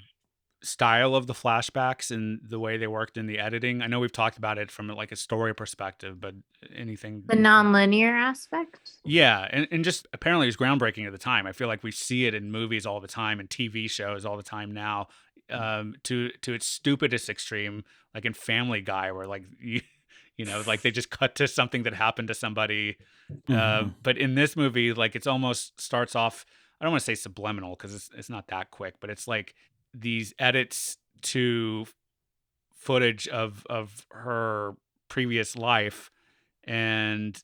style of the flashbacks and the way they worked in the editing? I know we've talked about it from like a story perspective, but anything, the non-linear aspect? Yeah, and just apparently it was groundbreaking at the time. I feel like we see it in movies all the time and TV shows all the time now, to its stupidest extreme, like in Family Guy, where like like they just cut to something that happened to somebody. But in this movie, like it's almost starts off, I don't want to say subliminal because it's not that quick, but it's like these edits to footage of her previous life, and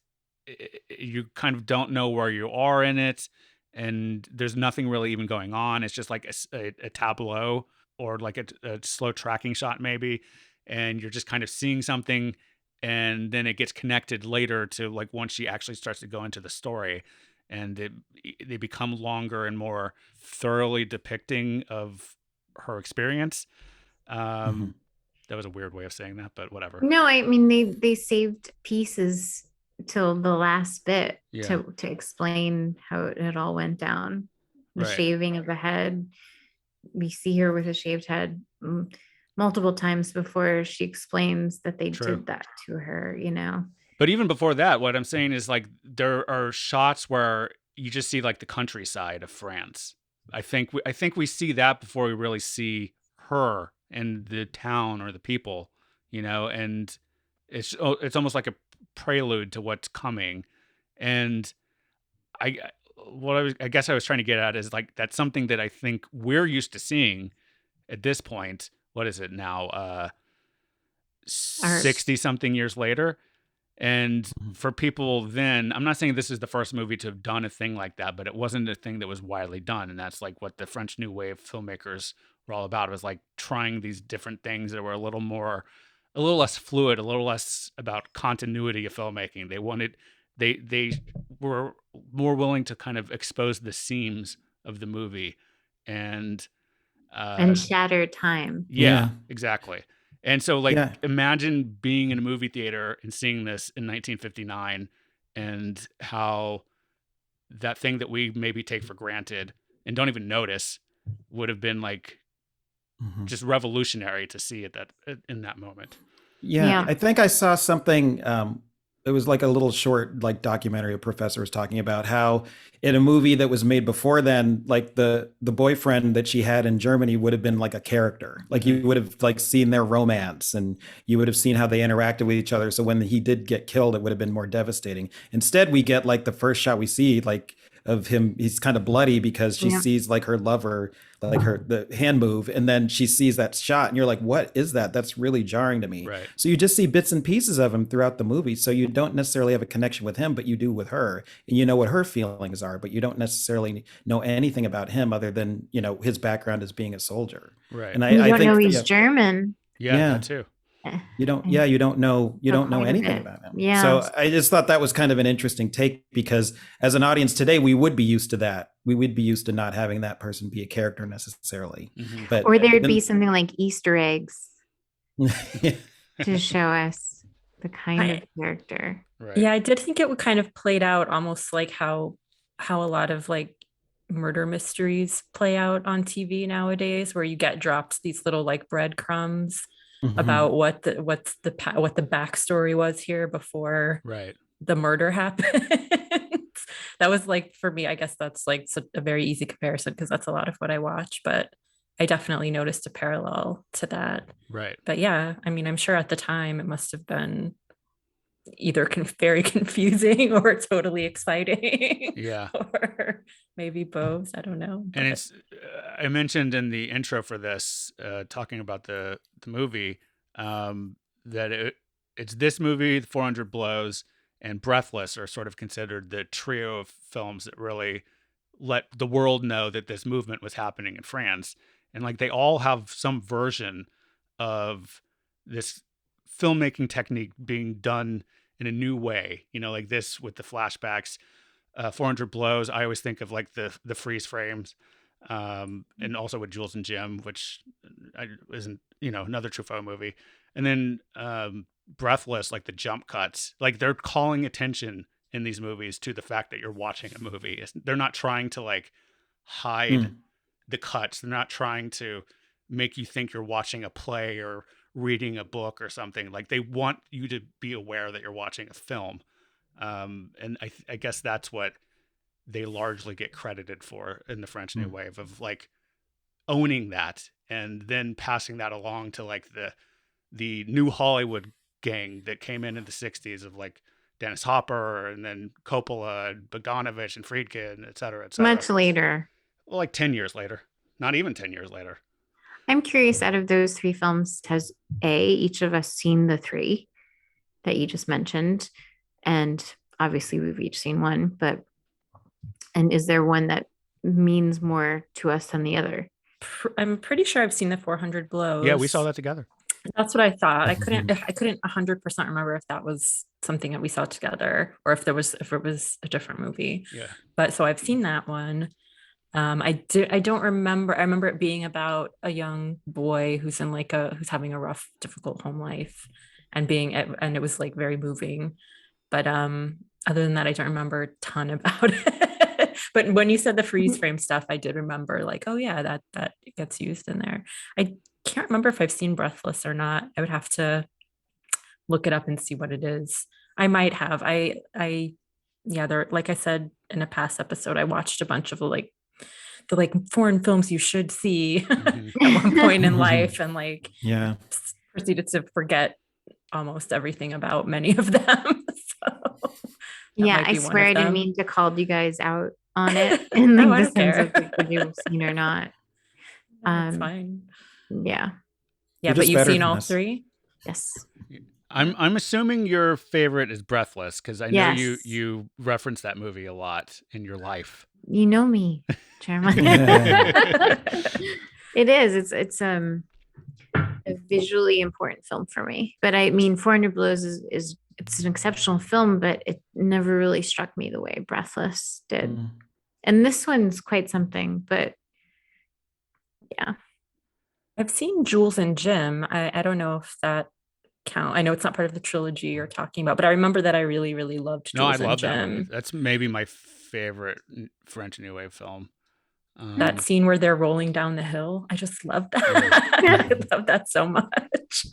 you kind of don't know where you are in it, and there's nothing really even going on. It's just like a tableau or like a slow tracking shot maybe, and you're just kind of seeing something, and then it gets connected later to like once she actually starts to go into the story, and they become longer and more thoroughly depicting of her experience. That was a weird way of saying that, but whatever. No, I mean they saved pieces till the last bit to explain how it all went down. The shaving of the head. We see her with a shaved head multiple times before she explains that they did that to her, But even before that, what I'm saying is like there are shots where you just see like the countryside of France. I think we see that before we really see her and the town or the people, and it's almost like a prelude to what's coming. And I guess I was trying to get at is like that's something that I think we're used to seeing at this point. What is it now? 60 something years later. And for people then, I'm not saying this is the first movie to have done a thing like that, but it wasn't a thing that was widely done. And that's like what the French New Wave filmmakers were all about. It was like trying these different things that were a little less fluid, a little less about continuity of filmmaking. They were more willing to kind of expose the seams of the movie and shatter time. Yeah, exactly. And so, like, imagine being in a movie theater and seeing this in 1959 and how that thing that we maybe take for granted and don't even notice would have been like just revolutionary to see in that moment. Yeah, I think I saw something. It was like a little short, like documentary. A professor was talking about how in a movie that was made before then, like the boyfriend that she had in Germany would have been like a character. Like you would have like seen their romance, and you would have seen how they interacted with each other. So when he did get killed, it would have been more devastating. Instead, we get like the first shot we see, like of him, he's kind of bloody because she sees like her lover, like the hand move, and then she sees that shot and you're like, what is that? That's really jarring to me. Right. So you just see bits and pieces of him throughout the movie, so you don't necessarily have a connection with him, but you do with her, and you know what her feelings are, but you don't necessarily know anything about him other than, you know, his background as being a soldier. Right. And I think know he's German. That too. You don't know anything about him. Yeah. So I just thought that was kind of an interesting take, because as an audience today, we would be used to that. We would be used to not having that person be a character necessarily. But or there'd be something like Easter eggs to show us the kind of character. Right. Yeah, I did think it would kind of played out almost like how a lot of like murder mysteries play out on TV nowadays, where you get dropped these little like breadcrumbs about what the backstory was here before the murder happened. That was like, for me, I guess that's like a very easy comparison because that's a lot of what I watch, but I definitely noticed a parallel to that. Right. But yeah, I mean, I'm sure at the time it must have been either very confusing or totally exciting. Yeah. Or maybe both. I don't know. And it's, I mentioned in the intro for this, talking about the movie, that it's this movie, 400 Blows, and Breathless are sort of considered the trio of films that really let the world know that this movement was happening in France. And like they all have some version of this filmmaking technique being done in a new way, you know, like this with the flashbacks. 400 Blows, I always think of like the freeze frames, and also with Jules and Jim, which isn't, you know, another Truffaut movie. And then Breathless, like the jump cuts, like they're calling attention in these movies to the fact that you're watching a movie. They're not trying to like hide the cuts. They're not trying to make you think you're watching a play or reading a book or something. Like they want you to be aware that you're watching a film. And I guess that's what they largely get credited for in the French New Wave, of like owning that and then passing that along to like the new Hollywood gang that came in the 60s of like Dennis Hopper and then Coppola and Bogdanovich and Friedkin, et cetera, et cetera. Much later. Well, like 10 years later, not even 10 years later. I'm curious, out of those three films, has each of us seen the three that you just mentioned? And obviously we've each seen one, and is there one that means more to us than the other? I'm pretty sure I've seen the 400 Blows. Yeah, we saw that together. That's what I thought. I couldn't 100% remember if that was something that we saw together or if it was a different movie. Yeah. But so I've seen that one. I don't remember. I remember it being about a young boy who's having a rough, difficult home life, and it was like very moving. But other than that, I don't remember a ton about it. But when you said the freeze frame stuff, I did remember like, oh yeah, that gets used in there. I can't remember if I've seen Breathless or not. I would have to look it up and see what it is. I might have. There, like I said in a past episode, I watched a bunch of the foreign films you should see at one point in life, and proceeded to forget almost everything about many of them. So yeah, I swear I didn't mean to call you guys out on it in the sense of like, whether you've seen or not. That's fine. Yeah. Yeah, but you've seen all three? Yes. I'm assuming your favorite is Breathless because I know Yes. you reference that movie a lot in your life. You know me, Chairman. It is. It's a visually important film for me. But I mean, 400 Blows is it's an exceptional film, but it never really struck me the way Breathless did. And this one's quite something, but yeah. I've seen Jules and Jim. I don't know if that count. I know it's not part of the trilogy you're talking about, but I remember that I really, really loved Jules I love and that Jim. movie. That's maybe my favorite French New Wave film. That scene where they're rolling down the hill, I just love that. I love that so much.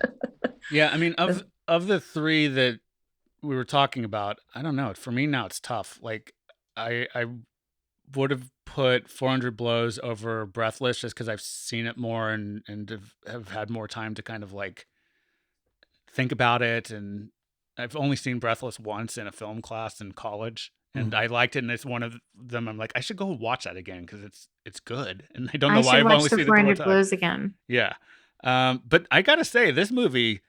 Yeah, I mean, of the three that we were talking about, I don't know. For me now, it's tough. Like, I would have put 400 Blows over Breathless just because I've seen it more and have had more time to kind of like think about it. And I've only seen Breathless once in a film class in college, and I liked it. And it's one of them. I'm like, I should go watch that again because it's good. And I don't know why I've only seen it 400 one Blows time. again. Yeah, but I gotta say, this movie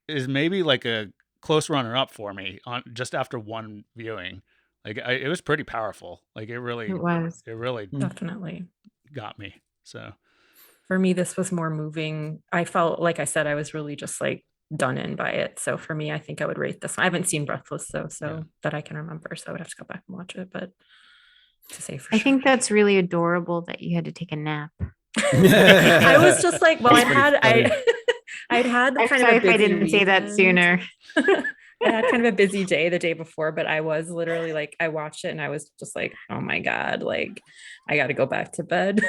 is maybe like a close runner-up for me on just after one viewing. Like it was pretty powerful. Like it really Definitely got me. So for me, this was more moving. I felt, like I said, I was really just like done in by it. So for me, I think I would rate this one. I haven't seen Breathless though, so that I can remember. So I would have to go back and watch it. But to say for I sure. think that's really adorable that you had to take a nap. I was just like, well, I'd had I'm kind sorry of a if I busy didn't say that weekend. sooner. I had kind of a busy day the day before, but I was literally like, I watched it and I was just like, oh my God, like I got to go back to bed.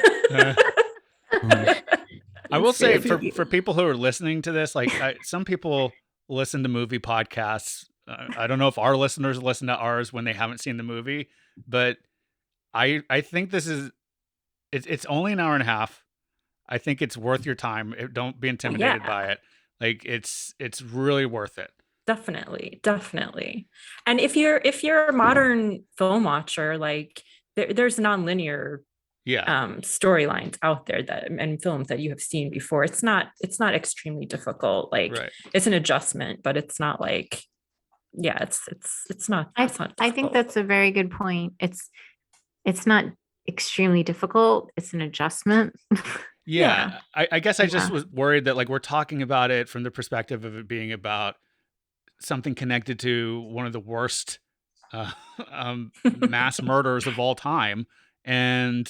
I will say for people who are listening to this, like some people listen to movie podcasts. I don't know if our listeners listen to ours when they haven't seen the movie, but I think this is, it's only an hour and a half. I think it's worth your time. Don't be intimidated by it. Like it's really worth it. Definitely. And if you're a modern film watcher, like there's nonlinear storylines out there and films that you have seen before. It's not extremely difficult. Like it's an adjustment, but it's not like, it's not. I think that's a very good point. It's not extremely difficult. It's an adjustment. Yeah. I guess I just was worried that like we're talking about it from the perspective of it being about something connected to one of the worst mass murders of all time. And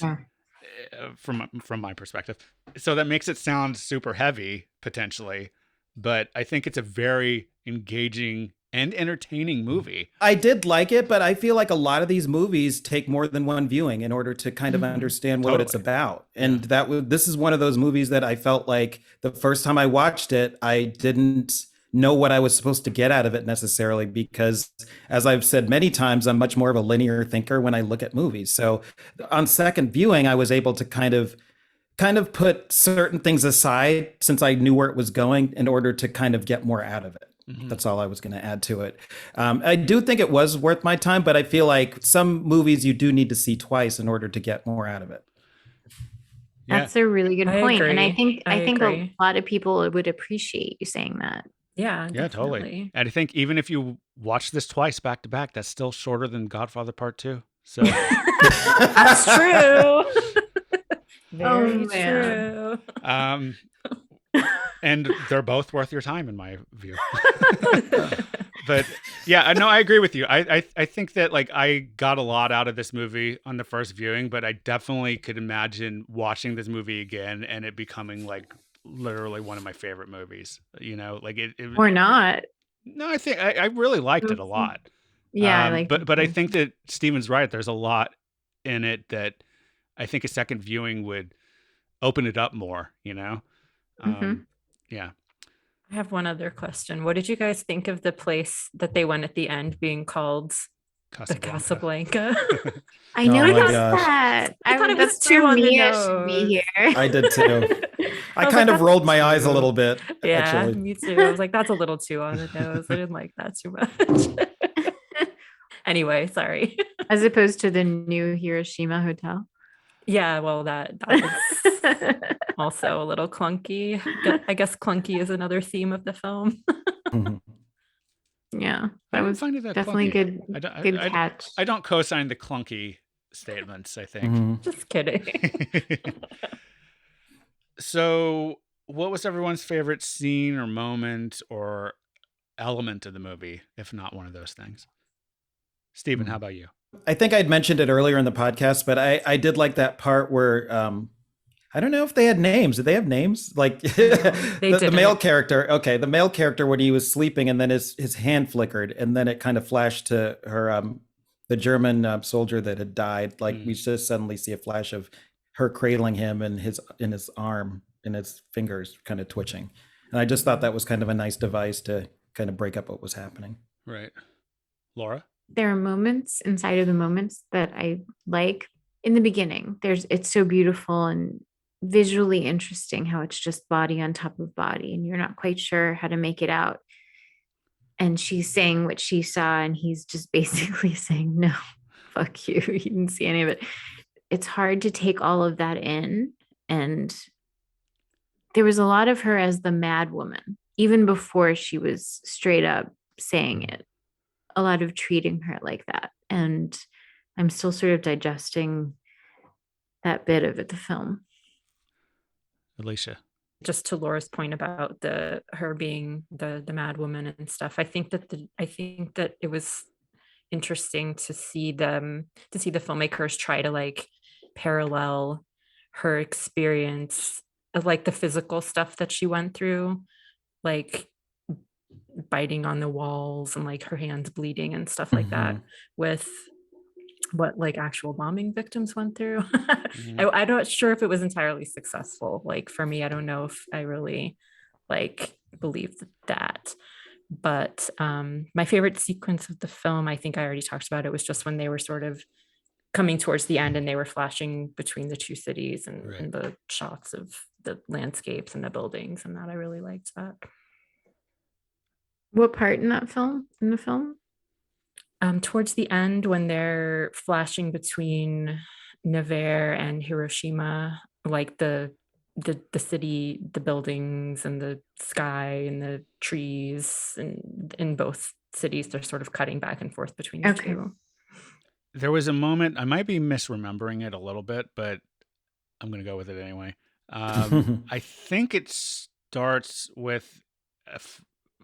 from my perspective, so that makes it sound super heavy potentially, but I think it's a very engaging and entertaining movie. I did like it, but I feel like a lot of these movies take more than one viewing in order to kind of understand what it's about. And this is one of those movies that I felt like the first time I watched it, I didn't know what I was supposed to get out of it necessarily, because as I've said many times, I'm much more of a linear thinker when I look at movies. So on second viewing, I was able to kind of put certain things aside since I knew where it was going in order to kind of get more out of it. That's all I was going to add to it. I do think it was worth my time, but I feel like some movies you do need to see twice in order to get more out of it. That's a really good point. Agree. And I think agree. a lot of people would appreciate you saying that. Yeah, totally. And I think even if you watch this twice back to back, that's still shorter than Godfather Part 2. So that's true. Very true. And they're both worth your time in my view. But yeah, no, I agree with you. I think that like I got a lot out of this movie on the first viewing, but I definitely could imagine watching this movie again and it becoming like literally one of my favorite movies, you know, like it or not. No, I think I really liked it a lot. Yeah, I like but I think that Steven's right. There's a lot in it that I think a second viewing would open it up more, you know? Yeah. I have one other question. What did you guys think of the place that they went at the end being called the Casablanca? I noticed that. I thought it was too me-ish be here. I did too. I kind of rolled my eyes a little bit. Yeah, actually. Me too. I was like, that's a little too on the nose. I didn't like that too much. Anyway, sorry. As opposed to the new Hiroshima hotel. Yeah, well, that was also a little clunky. I guess clunky is another theme of the film. Yeah, I that didn't was find it that definitely clunky. good catch. I don't co-sign the clunky statements, I think. Mhm. Just kidding. So, what was everyone's favorite scene or moment or element of the movie, if not one of those things? Stephen, how about you? I think I'd mentioned it earlier in the podcast, but I did like that part where I don't know if they had names. Did they have names? Like the male character. Okay, the male character when he was sleeping, and then his hand flickered, and then it kind of flashed to her the German soldier that had died. Like we just suddenly see a flash of her cradling him and his arm and his fingers kind of twitching. And I just thought that was kind of a nice device to kind of break up what was happening. Right. Laura? There are moments inside of the moments that I like. In the beginning, it's so beautiful and visually interesting how it's just body on top of body and you're not quite sure how to make it out. And she's saying what she saw and he's just basically saying, no, fuck you. You didn't see any of it. It's hard to take all of that in. And there was a lot of her as the mad woman, even before she was straight up saying it, a lot of treating her like that. And I'm still sort of digesting that bit of the film. Alicia? Just to Laura's point about her being the mad woman and stuff, I think that it was interesting to see the filmmakers try to like parallel her experience of like the physical stuff that she went through, like biting on the walls and like her hands bleeding and stuff like that, with what like actual bombing victims went through. I'm not sure if it was entirely successful. Like for me, I don't know if I really like believed that. But my favorite sequence of the film, I think I already talked about it, was just when they were sort of coming towards the end and they were flashing between the two cities and the shots of the landscapes and the buildings, and that I really liked that. What part in the film? Towards the end, when they're flashing between Nevers and Hiroshima, like the city, the buildings and the sky and the trees, and in both cities, they're sort of cutting back and forth between the two. There was a moment, I might be misremembering it a little bit, but I'm going to go with it anyway. I think it starts with,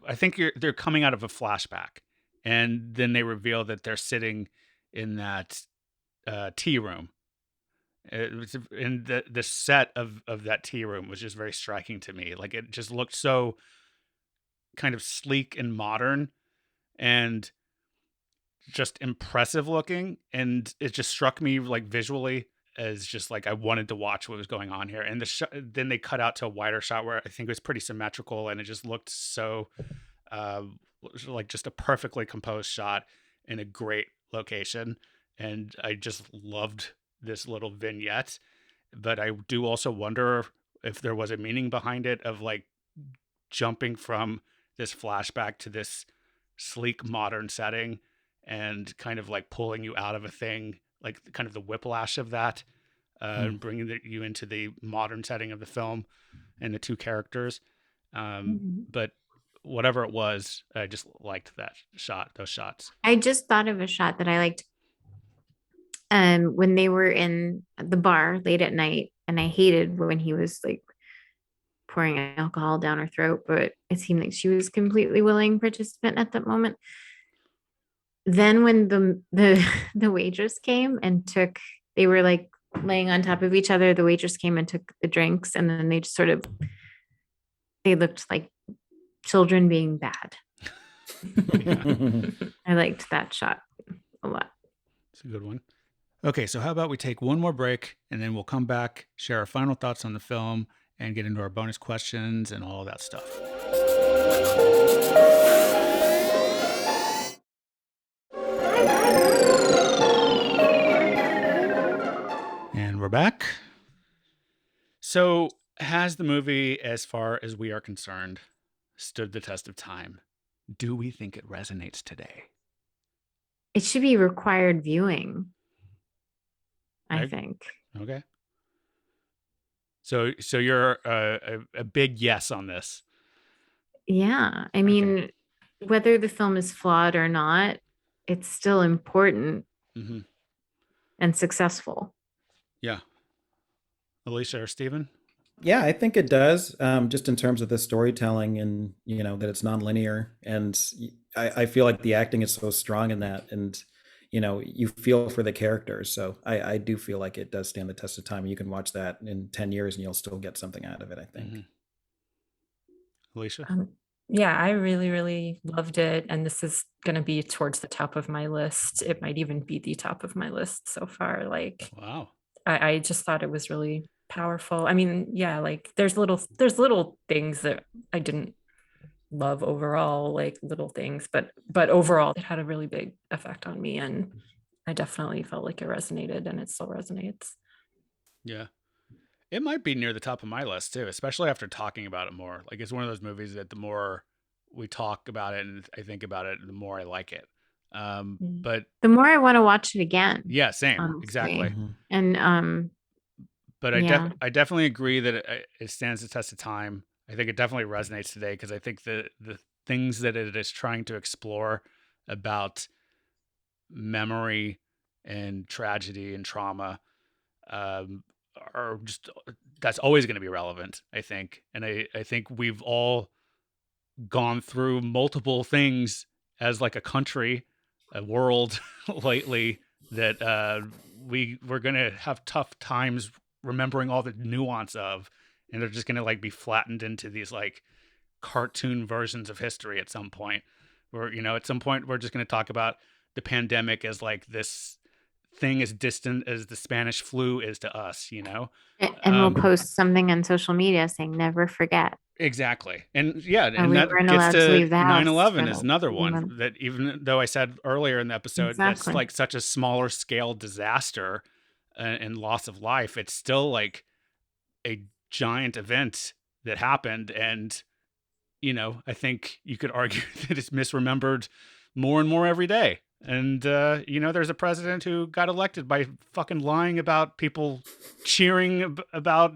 I think they're coming out of a flashback. And then they reveal that they're sitting in that tea room. And the set of that tea room was just very striking to me. Like it just looked so kind of sleek and modern and just impressive looking. And it just struck me like visually as just like I wanted to watch what was going on here. And then they cut out to a wider shot where I think it was pretty symmetrical and it just looked so like just a perfectly composed shot in a great location. And I just loved this little vignette. But I do also wonder if there was a meaning behind it of like jumping from this flashback to this sleek modern setting and kind of like pulling you out of a thing, like kind of the whiplash of that, bringing you into the modern setting of the film and the two characters. But whatever it was, I just liked those shots. I just thought of a shot that I liked when they were in the bar late at night, and I hated when he was like pouring alcohol down her throat, but it seemed like she was completely willing participant at that moment. Then when the waitress came and they were like laying on top of each other, the waitress came and took the drinks, and then they just they looked like children being bad. I liked that shot a lot. It's a good one. Okay, so how about we take one more break and then we'll come back, share our final thoughts on the film, and get into our bonus questions and all of that stuff. And we're back. So, has the movie, as far as we are concerned, stood the test of time? Do we think it resonates today? It should be required viewing, I think. Okay. So you're a big yes on this. Yeah. I mean, whether the film is flawed or not, it's still important Mm-hmm. and successful. Yeah. Alicia or Stephen? Yeah, I think it does. Just in terms of the storytelling and, that it's nonlinear. And I feel like the acting is so strong in that. And, you feel for the characters. So I do feel like it does stand the test of time. You can watch that in 10 years and you'll still get something out of it, I think. Mm-hmm. Alicia? Yeah, I really, really loved it. And this is going to be towards the top of my list. It might even be the top of my list so far. Like, Wow. I just thought it was really powerful. I mean, yeah, like there's little things that I didn't love overall, like little things, but overall it had a really big effect on me, and I definitely felt like it resonated, and it still resonates. Yeah. It might be near the top of my list too, especially after talking about it more. Like it's one of those movies that the more we talk about it and I think about it, the more I like it. But the more I want to watch it again. Yeah, same. Honestly. Exactly. And but yeah. I definitely agree that it stands the test of time. I think it definitely resonates today because I think the things that it is trying to explore about memory and tragedy and trauma are just, that's always going to be relevant, I think. And I think we've all gone through multiple things as like a country, a world lately that we're going to have tough times remembering all the nuance of, and they're just going to like be flattened into these like cartoon versions of history at some point where, at some point we're just going to talk about the pandemic as like this thing as distant as the Spanish flu is to us, and we'll post something on social media saying never forget. Exactly. And yeah, and we that weren't gets allowed to leave the house 9/11 is another one month. that, even though I said earlier in the episode, Exactly. that's like such a smaller scale disaster and loss of life, it's still like a giant event that happened. And, I think you could argue that it's misremembered more and more every day. And, there's a president who got elected by fucking lying about people cheering about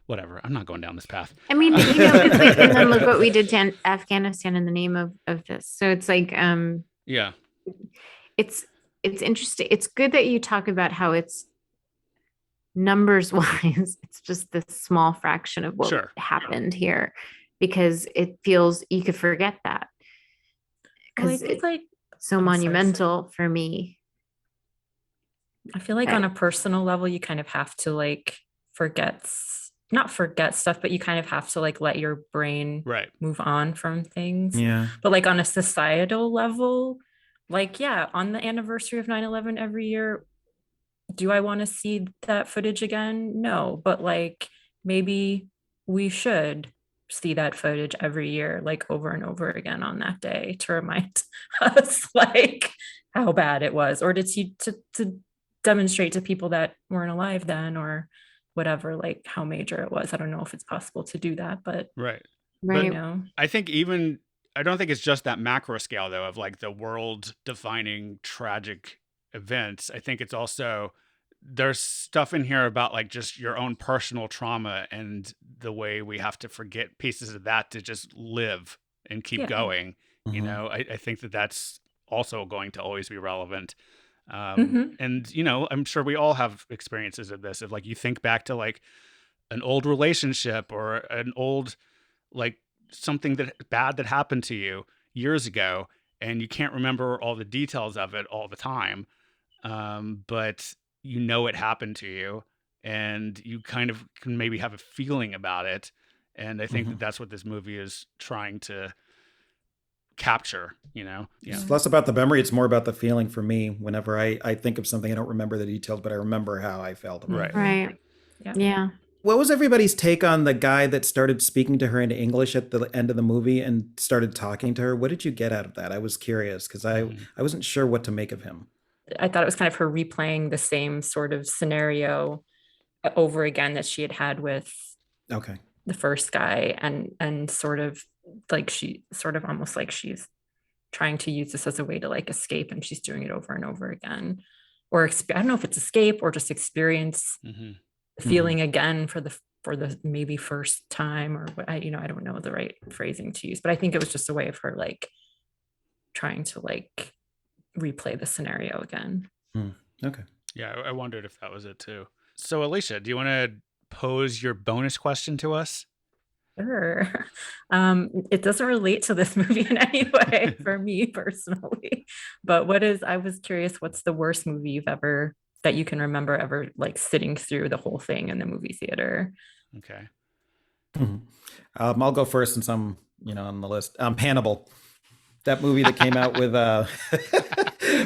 whatever. I'm not going down this path. I mean, and then look what we did to Afghanistan in the name of this. So it's like, yeah, it's interesting. It's good that you talk about how it's numbers wise, it's just this small fraction of what happened here, because it feels you could forget that because it's like so monumental for me. I feel like on a personal level, you kind of have to like not forget stuff, but you kind of have to like let your brain move on from things. Yeah. But like on a societal level, like, yeah, on the anniversary of 9/11 every year, do I want to see that footage again? No, but like maybe we should see that footage every year, like over and over again on that day to remind us like how bad it was, or to demonstrate to people that weren't alive then or whatever, like how major it was. I don't know if it's possible to do that, but right. But, I think I don't think it's just that macro scale though of like the world defining tragic events. I think it's also, there's stuff in here about like just your own personal trauma and the way we have to forget pieces of that to just live and keep going. Mm-hmm. I think that that's also going to always be relevant. And, I'm sure we all have experiences of this, of like, you think back to like an old relationship or an old, like something bad that happened to you years ago, and you can't remember all the details of it all the time. But it happened to you and you kind of can maybe have a feeling about it. And I think that that's what this movie is trying to capture, Yeah. It's less about the memory. It's more about the feeling for me. Whenever I think of something, I don't remember the details, but I remember how I felt. Right. Yeah. What was everybody's take on the guy that started speaking to her in English at the end of the movie and started talking to her? What did you get out of that? I was curious because I wasn't sure what to make of him. I thought it was kind of her replaying the same sort of scenario over again that she had with the first guy, and sort of like she sort of almost like she's trying to use this as a way to like escape, and she's doing it over and over again, or I don't know if it's escape or just experience the feeling again for the for the maybe first time, or what I don't know the right phrasing to use, but I think it was just a way of her like trying to like replay the scenario again. Okay. Yeah, I wondered if that was it too. So Alicia, do you want to pose your bonus question to us? Sure. It doesn't relate to this movie in any way for me personally, but I was curious, what's the worst movie that you can remember ever like sitting through the whole thing in the movie theater? Okay. I'll go first since I'm, on the list. Hannibal, that movie that came out with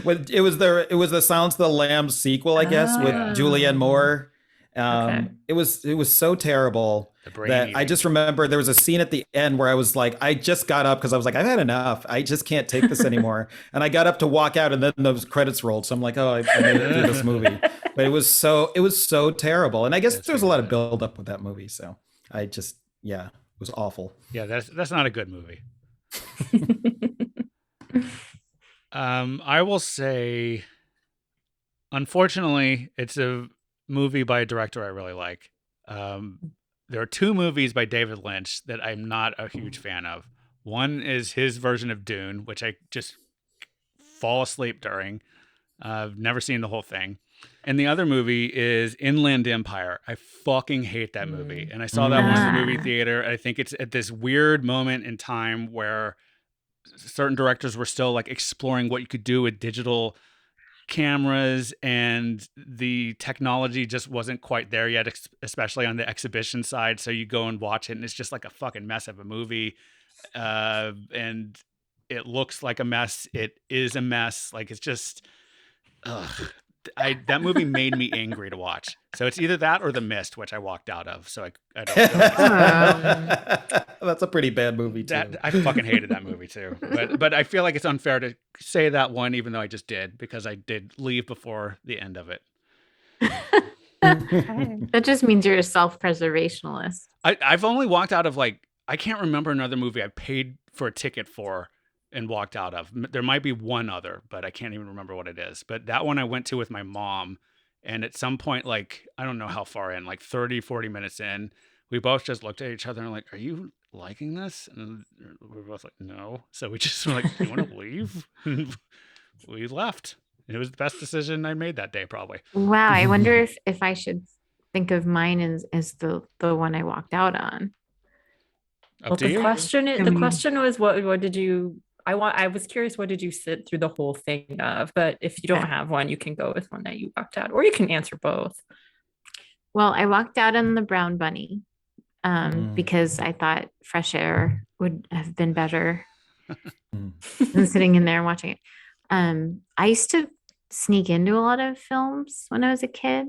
it was the Silence of the Lambs sequel, I guess, with Julianne Moore. It was so terrible that I just remember there was a scene at the end where I was like, I just got up because I was like, I've had enough. I just can't take this anymore. And I got up to walk out, and then those credits rolled. So I'm like, oh, I made it through this movie. But it was so terrible. And I guess there was a lot of build up with that movie. So it was awful. Yeah, that's not a good movie. I will say, unfortunately, it's a movie by a director I really like. There are two movies by David Lynch that I'm not a huge fan of. One is his version of Dune, which I just fall asleep during. I've never seen the whole thing. And the other movie is Inland Empire. I fucking hate that movie. And I saw that one in the movie theater. I think it's at this weird moment in time where certain directors were still like exploring what you could do with digital cameras, and the technology just wasn't quite there yet, especially on the exhibition side. So you go and watch it, and it's just like a fucking mess of a movie. And it looks like a mess. It is a mess. Like, it's just, that movie made me angry to watch. So it's either that or The Mist, which I walked out of. So I don't know. That's a pretty bad movie too. I fucking hated that movie too. But I feel like it's unfair to say that one, even though I just did, because I did leave before the end of it. That just means you're a self-preservationalist. I've only walked out of, like, I can't remember another movie I paid for a ticket for and walked out of. There might be one other, but I can't even remember what it is. But that one I went to with my mom. And at some point, like, I don't know how far in, like 30, 40 minutes in, we both just looked at each other and like, are you liking this? And we were both like, no. So we just were like, do you want to leave? And we left. It was the best decision I made that day, probably. Wow. I wonder if I should think of mine as the one I walked out on. The question was, what did you, I was curious, what did you sit through the whole thing of? But if you don't have one, you can go with one that you walked out, or you can answer both. Well, I walked out on The Brown Bunny because I thought fresh air would have been better than sitting in there and watching it. I used to sneak into a lot of films when I was a kid.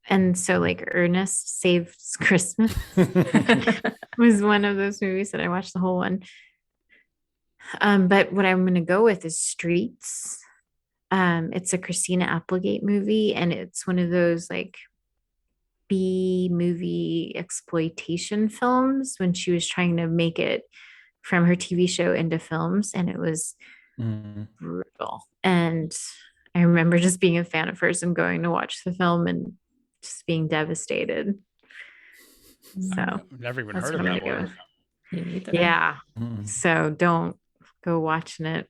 And so, like, Ernest Saves Christmas was one of those movies that I watched the whole one. But what I'm going to go with is Streets. It's a Christina Applegate movie, and it's one of those like B movie exploitation films when she was trying to make it from her TV show into films, and it was brutal. And I remember just being a fan of hers and going to watch the film and just being devastated. So I've never even heard of that one. Yeah. So don't go watching it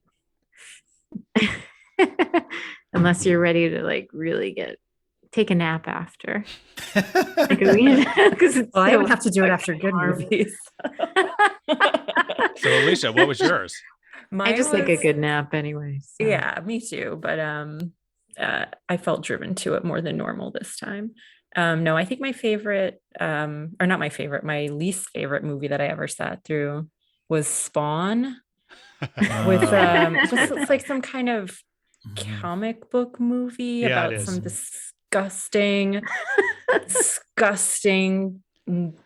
unless you're ready to like really take a nap after. I would have to do it after good movies. So Alicia, what was yours? I just take a good nap anyway. So. Yeah, me too. But I felt driven to it more than normal this time. No, I think my favorite, or not my favorite, my least favorite movie that I ever sat through was Spawn. With it's like some kind of comic book movie about some disgusting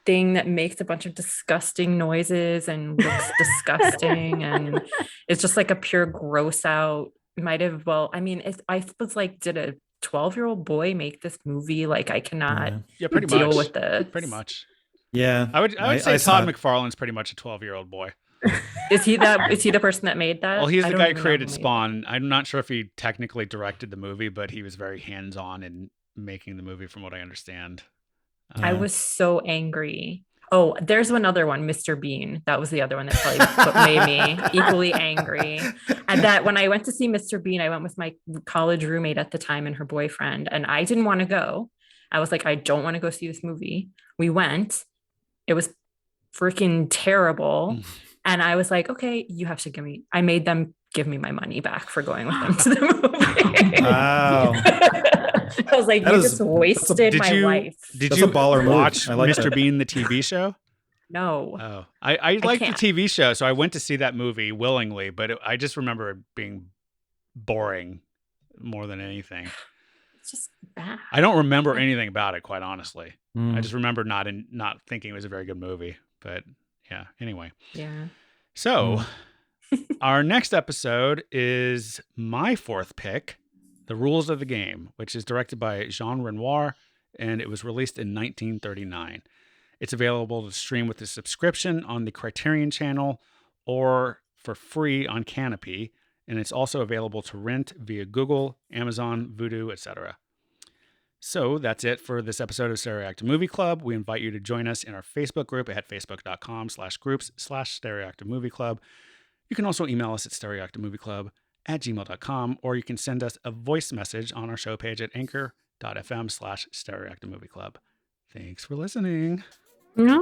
thing that makes a bunch of disgusting noises and looks disgusting, and it's just like a pure gross out. I was like, did a 12-year-old boy make this movie? Like, I cannot deal with this. Pretty much. Yeah. I would say Todd McFarlane's pretty much a 12-year-old boy. Is he the person that made that? Well, he's the guy who created Spawn. I'm not sure if he technically directed the movie, but he was very hands-on in making the movie, from what I understand. I was so angry. Oh, there's another one, Mr. Bean. That was the other one that probably made me equally angry. And that when I went to see Mr. Bean, I went with my college roommate at the time and her boyfriend, and I didn't want to go. I was like, I don't want to go see this movie. We went. It was freaking terrible. And I was like, okay, you have to I made them give me my money back for going with them to the movie. Wow. I was like, you just wasted my life. Did you watch like Mr. Bean, the TV show? No. Oh, I liked the TV show, so I went to see that movie willingly, but I just remember it being boring more than anything. It's just bad. I don't remember anything about it, quite honestly. I just remember not thinking it was a very good movie, but yeah, anyway. Yeah. So our next episode is my fourth pick, The Rules of the Game, which is directed by Jean Renoir, and it was released in 1939. It's available to stream with a subscription on the Criterion channel or for free on Canopy, and it's also available to rent via Google, Amazon, Vudu, etc. So that's it for this episode of Stereoactive Movie Club. We invite you to join us in our Facebook group at facebook.com/groups/Stereoactive Movie Club. You can also email us at stereoactivemovieclub@gmail.com, or you can send us a voice message on our show page at anchor.fm/Stereoactive Movie Club. Thanks for listening. Bye.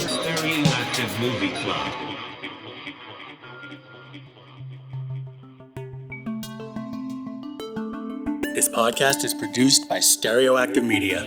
Stereoactive Movie Club. This podcast is produced by Stereoactive Media.